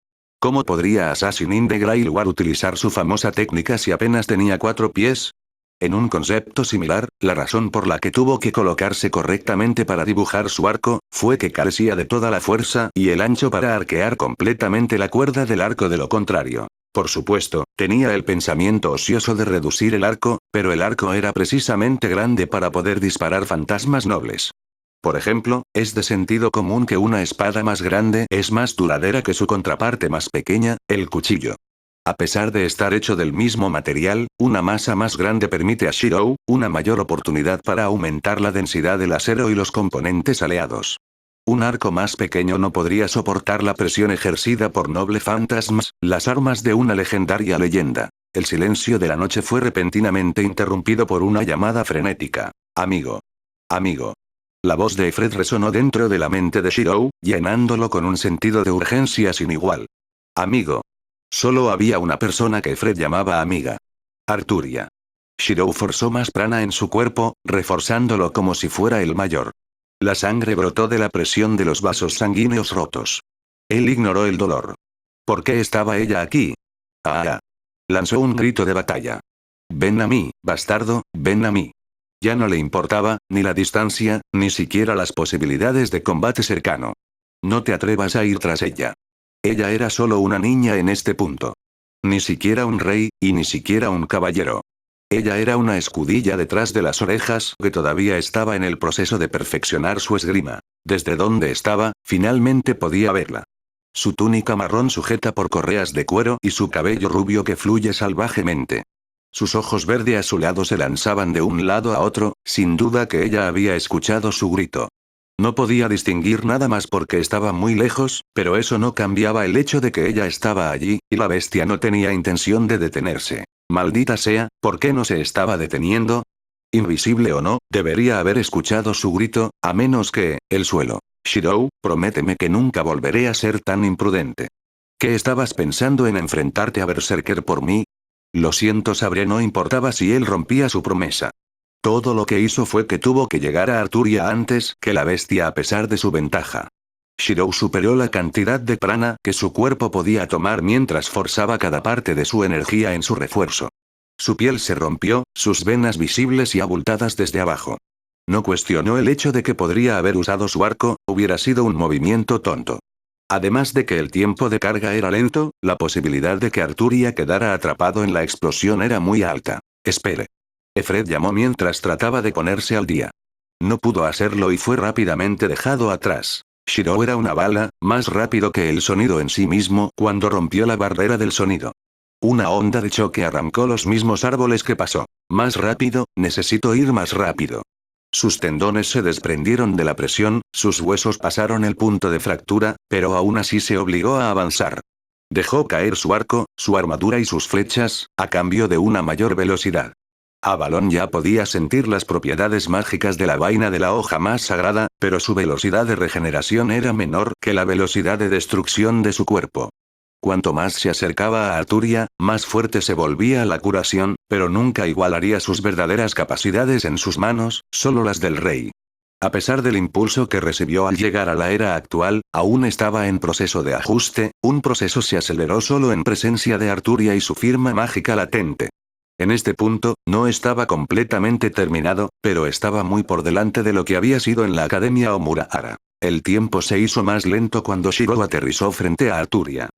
¿Cómo podría Assassin in the Grail War utilizar su famosa técnica si apenas tenía 4 pies? En un concepto similar, la razón por la que tuvo que colocarse correctamente para dibujar su arco, fue que carecía de toda la fuerza y el ancho para arquear completamente la cuerda del arco. De lo contrario, por supuesto, tenía el pensamiento ocioso de reducir el arco, pero el arco era precisamente grande para poder disparar fantasmas nobles. Por ejemplo, es de sentido común que una espada más grande es más duradera que su contraparte más pequeña, el cuchillo. A pesar de estar hecho del mismo material, una masa más grande permite a Shirou una mayor oportunidad para aumentar la densidad del acero y los componentes aleados. Un arco más pequeño no podría soportar la presión ejercida por Noble Phantasms, las armas de una legendaria leyenda. El silencio de la noche fue repentinamente interrumpido por una llamada frenética. Amigo. Amigo. La voz de Efred resonó dentro de la mente de Shirou, llenándolo con un sentido de urgencia sin igual. Amigo. Solo había una persona que Efred llamaba amiga. Arturia. Shirou forzó más prana en su cuerpo, reforzándolo como si fuera el mayor. La sangre brotó de la presión de los vasos sanguíneos rotos. Él ignoró el dolor. ¿Por qué estaba ella aquí? ¡Ah! Lanzó un grito de batalla. Ven a mí, bastardo, ven a mí. Ya no le importaba, ni la distancia, ni siquiera las posibilidades de combate cercano. No te atrevas a ir tras ella. Ella era solo una niña en este punto. Ni siquiera un rey, y ni siquiera un caballero. Ella era una escudilla detrás de las orejas que todavía estaba en el proceso de perfeccionar su esgrima. Desde donde estaba, finalmente podía verla. Su túnica marrón sujeta por correas de cuero y su cabello rubio que fluye salvajemente. Sus ojos verde azulados se lanzaban de un lado a otro, sin duda que ella había escuchado su grito. No podía distinguir nada más porque estaba muy lejos, pero eso no cambiaba el hecho de que ella estaba allí, y la bestia no tenía intención de detenerse. Maldita sea, ¿por qué no se estaba deteniendo? Invisible o no, debería haber escuchado su grito, a menos que, el suelo. Shirou, prométeme que nunca volveré a ser tan imprudente. ¿Qué estabas pensando en enfrentarte a Berserker por mí? Lo siento, Sabre, no importaba si él rompía su promesa. Todo lo que hizo fue que tuvo que llegar a Arturia antes que la bestia a pesar de su ventaja. Shirou superó la cantidad de prana que su cuerpo podía tomar mientras forzaba cada parte de su energía en su refuerzo. Su piel se rompió, sus venas visibles y abultadas desde abajo. No cuestionó el hecho de que podría haber usado su arco, hubiera sido un movimiento tonto. Además de que el tiempo de carga era lento, la posibilidad de que Arturia quedara atrapado en la explosión era muy alta. Espere. Efred llamó mientras trataba de ponerse al día. No pudo hacerlo y fue rápidamente dejado atrás. Shirou era una bala, más rápido que el sonido en sí mismo cuando rompió la barrera del sonido. Una onda de choque arrancó los mismos árboles que pasó. Más rápido, necesito ir más rápido. Sus tendones se desprendieron de la presión, sus huesos pasaron el punto de fractura, pero aún así se obligó a avanzar. Dejó caer su arco, su armadura y sus flechas, a cambio de una mayor velocidad. Avalon ya podía sentir las propiedades mágicas de la vaina de la hoja más sagrada, pero su velocidad de regeneración era menor que la velocidad de destrucción de su cuerpo. Cuanto más se acercaba a Arturia, más fuerte se volvía la curación, pero nunca igualaría sus verdaderas capacidades en sus manos, solo las del rey. A pesar del impulso que recibió al llegar a la era actual, aún estaba en proceso de ajuste, un proceso se aceleró solo en presencia de Arturia y su firma mágica latente. En este punto, no estaba completamente terminado, pero estaba muy por delante de lo que había sido en la Academia Omurahara. El tiempo se hizo más lento cuando Shirou aterrizó frente a Arturia.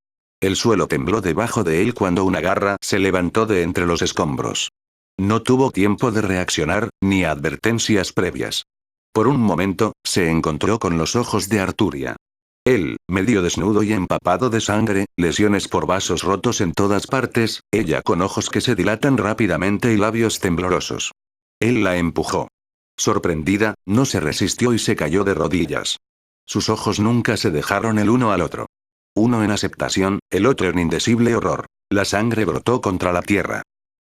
El suelo tembló debajo de él cuando una garra se levantó de entre los escombros. No tuvo tiempo de reaccionar, ni advertencias previas. Por un momento, se encontró con los ojos de Arturia. Él, medio desnudo y empapado de sangre, lesiones por vasos rotos en todas partes, ella con ojos que se dilatan rápidamente y labios temblorosos. Él la empujó. Sorprendida, no se resistió y se cayó de rodillas. Sus ojos nunca se dejaron el uno al otro. Uno en aceptación, el otro en indecible horror. La sangre brotó contra la tierra.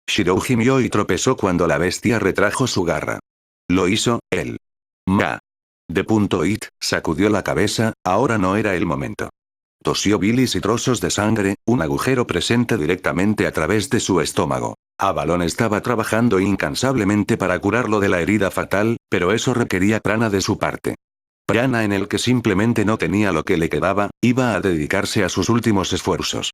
Shirou gimió y tropezó cuando la bestia retrajo su garra. Lo hizo, él. Ma. It, sacudió la cabeza, ahora no era el momento. Tosió bilis y trozos de sangre, un agujero presente directamente a través de su estómago. Avalon estaba trabajando incansablemente para curarlo de la herida fatal, pero eso requería prana de su parte. Prana en el que simplemente no tenía lo que le quedaba, iba a dedicarse a sus últimos esfuerzos.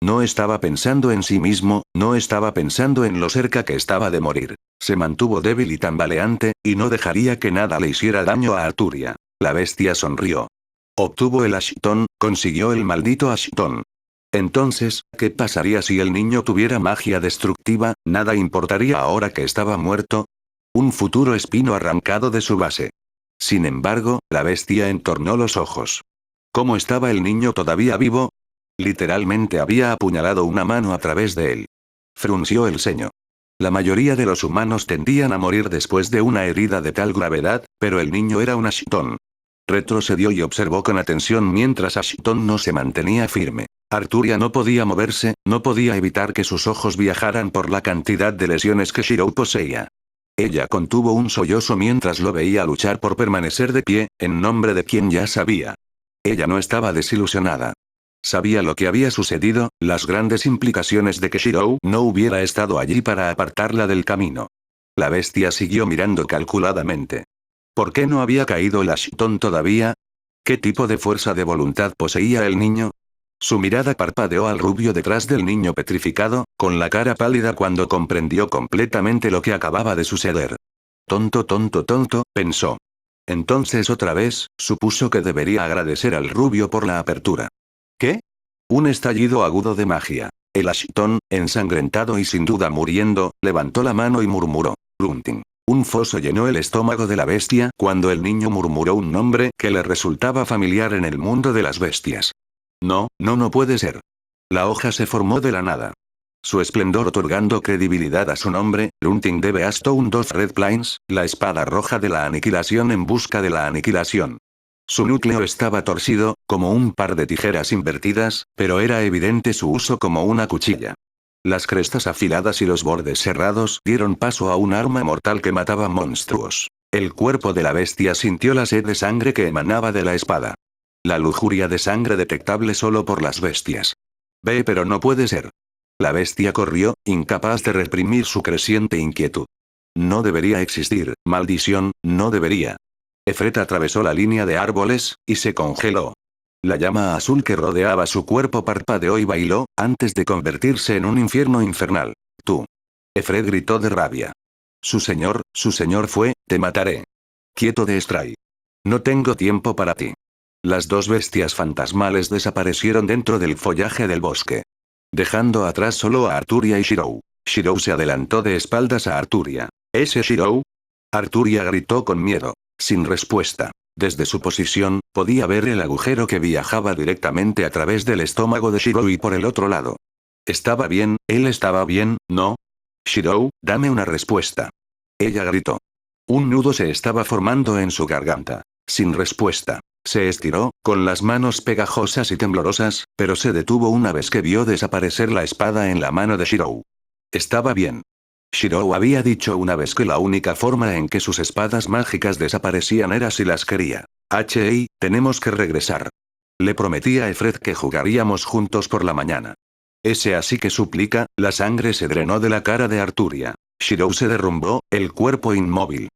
No estaba pensando en sí mismo, no estaba pensando en lo cerca que estaba de morir. Se mantuvo débil y tambaleante, y no dejaría que nada le hiciera daño a Arturia. La bestia sonrió. Obtuvo el Ashton, consiguió el maldito Ashton. Entonces, ¿qué pasaría si el niño tuviera magia destructiva? Nada importaría ahora que estaba muerto. Un futuro espino arrancado de su base. Sin embargo, la bestia entornó los ojos. ¿Cómo estaba el niño todavía vivo? Literalmente había apuñalado una mano a través de él. Frunció el ceño. La mayoría de los humanos tendían a morir después de una herida de tal gravedad, pero el niño era un Ashton. Retrocedió y observó con atención mientras Ashton no se mantenía firme. Arturia no podía moverse, no podía evitar que sus ojos viajaran por la cantidad de lesiones que Shirou poseía. Ella contuvo un sollozo mientras lo veía luchar por permanecer de pie, en nombre de quien ya sabía. Ella no estaba desilusionada. Sabía lo que había sucedido, las grandes implicaciones de que Shirou no hubiera estado allí para apartarla del camino. La bestia siguió mirando calculadamente. ¿Por qué no había caído el Ashton todavía? ¿Qué tipo de fuerza de voluntad poseía el niño? Su mirada parpadeó al rubio detrás del niño petrificado, con la cara pálida cuando comprendió completamente lo que acababa de suceder. Tonto, pensó. Entonces otra vez, supuso que debería agradecer al rubio por la apertura. ¿Qué? Un estallido agudo de magia. El Ashton, ensangrentado y sin duda muriendo, levantó la mano y murmuró. Grunting. Un foso llenó el estómago de la bestia cuando el niño murmuró un nombre que le resultaba familiar en el mundo de las bestias. No puede ser. La hoja se formó de la nada. Su esplendor otorgando credibilidad a su nombre, Grunting de Beastone 2 Red Plains, la espada roja de la aniquilación en busca de la aniquilación. Su núcleo estaba torcido, como un par de tijeras invertidas, pero era evidente su uso como una cuchilla. Las crestas afiladas y los bordes cerrados dieron paso a un arma mortal que mataba monstruos. El cuerpo de la bestia sintió la sed de sangre que emanaba de la espada. La lujuria de sangre detectable solo por las bestias. Ve, pero no puede ser. La bestia corrió, incapaz de reprimir su creciente inquietud. No debería existir, maldición, no debería. Efret atravesó la línea de árboles, y se congeló. La llama azul que rodeaba su cuerpo parpadeó y bailó, antes de convertirse en un infierno infernal. Tú. Efret gritó de rabia. Su señor fue, te mataré. Quieto de Stray. No tengo tiempo para ti. Las dos bestias fantasmales desaparecieron dentro del follaje del bosque. Dejando atrás solo a Arturia y Shirou. Shirou se adelantó de espaldas a Arturia. ¿Ese Shirou? Arturia gritó con miedo. Sin respuesta. Desde su posición, podía ver el agujero que viajaba directamente a través del estómago de Shirou y por el otro lado. ¿Estaba bien? ¿Él estaba bien, no? Shirou, dame una respuesta. Ella gritó. Un nudo se estaba formando en su garganta. Sin respuesta. Se estiró, con las manos pegajosas y temblorosas, pero se detuvo una vez que vio desaparecer la espada en la mano de Shirou. Estaba bien. Shirou había dicho una vez que la única forma en que sus espadas mágicas desaparecían era si las quería. Hey, tenemos que regresar. Le prometí a Efret que jugaríamos juntos por la mañana. Ese así que suplica, la sangre se drenó de la cara de Arturia. Shirou se derrumbó, el cuerpo inmóvil.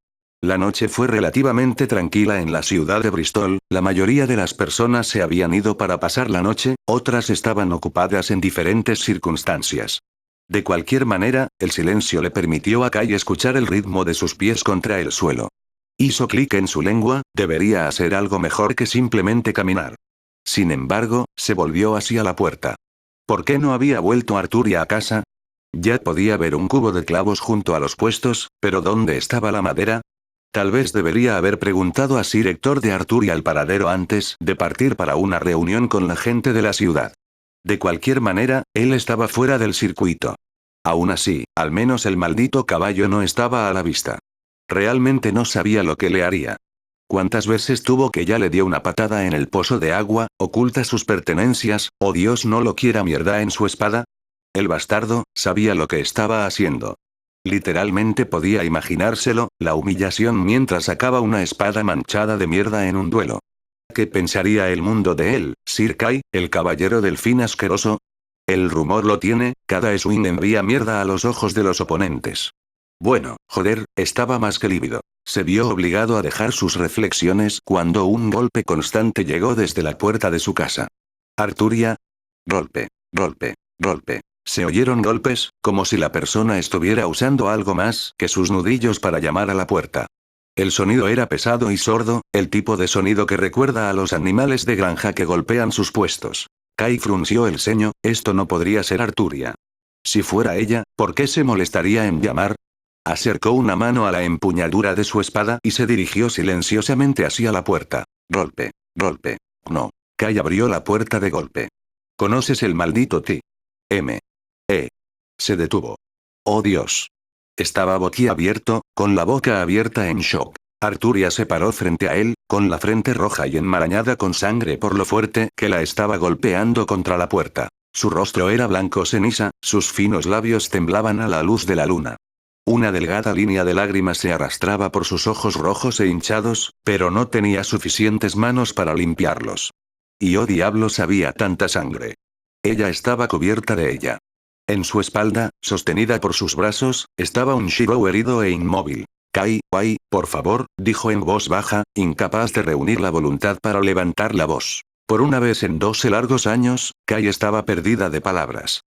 La noche fue relativamente tranquila en la ciudad de Bristol, la mayoría de las personas se habían ido para pasar la noche, otras estaban ocupadas en diferentes circunstancias. De cualquier manera, el silencio le permitió a Kai escuchar el ritmo de sus pies contra el suelo. Hizo clic en su lengua, debería hacer algo mejor que simplemente caminar. Sin embargo, se volvió hacia la puerta. ¿Por qué no había vuelto Arturia a casa? Ya podía ver un cubo de clavos junto a los puestos, pero ¿dónde estaba la madera? Tal vez debería haber preguntado a Sir Héctor de Arturia el paradero antes de partir para una reunión con la gente de la ciudad. De cualquier manera, él estaba fuera del circuito. Aún así, al menos el maldito caballo no estaba a la vista. Realmente no sabía lo que le haría. ¿Cuántas veces tuvo que ya le dio una patada en el pozo de agua, oculta sus pertenencias, o Dios no lo quiera mierda en su espada? El bastardo, sabía lo que estaba haciendo. Literalmente podía imaginárselo, la humillación mientras sacaba una espada manchada de mierda en un duelo. ¿Qué pensaría el mundo de él, Sir Kai, el caballero delfín asqueroso? El rumor lo tiene, cada swing envía mierda a los ojos de los oponentes. Bueno, joder, estaba más que lívido. Se vio obligado a dejar sus reflexiones cuando un golpe constante llegó desde la puerta de su casa. Arturia. Golpe, golpe, golpe. Se oyeron golpes, como si la persona estuviera usando algo más que sus nudillos para llamar a la puerta. El sonido era pesado y sordo, el tipo de sonido que recuerda a los animales de granja que golpean sus puestos. Kai frunció el ceño, esto no podría ser Arturia. Si fuera ella, ¿por qué se molestaría en llamar? Acercó una mano a la empuñadura de su espada y se dirigió silenciosamente hacia la puerta. Golpe, golpe. No. Kai abrió la puerta de golpe. ¿Conoces el maldito T.M.? Se detuvo. ¡Oh Dios! Estaba boquiabierto, con la boca abierta en shock. Arturia se paró frente a él, con la frente roja y enmarañada con sangre por lo fuerte que la estaba golpeando contra la puerta. Su rostro era blanco ceniza, sus finos labios temblaban a la luz de la luna. Una delgada línea de lágrimas se arrastraba por sus ojos rojos e hinchados, pero no tenía suficientes manos para limpiarlos. Y oh diablos, había tanta sangre. Ella estaba cubierta de ella. En su espalda, sostenida por sus brazos, estaba un Shirou herido e inmóvil. Kai, por favor, dijo en voz baja, incapaz de reunir la voluntad para levantar la voz. Por una vez en 12 largos años, Kai estaba perdida de palabras.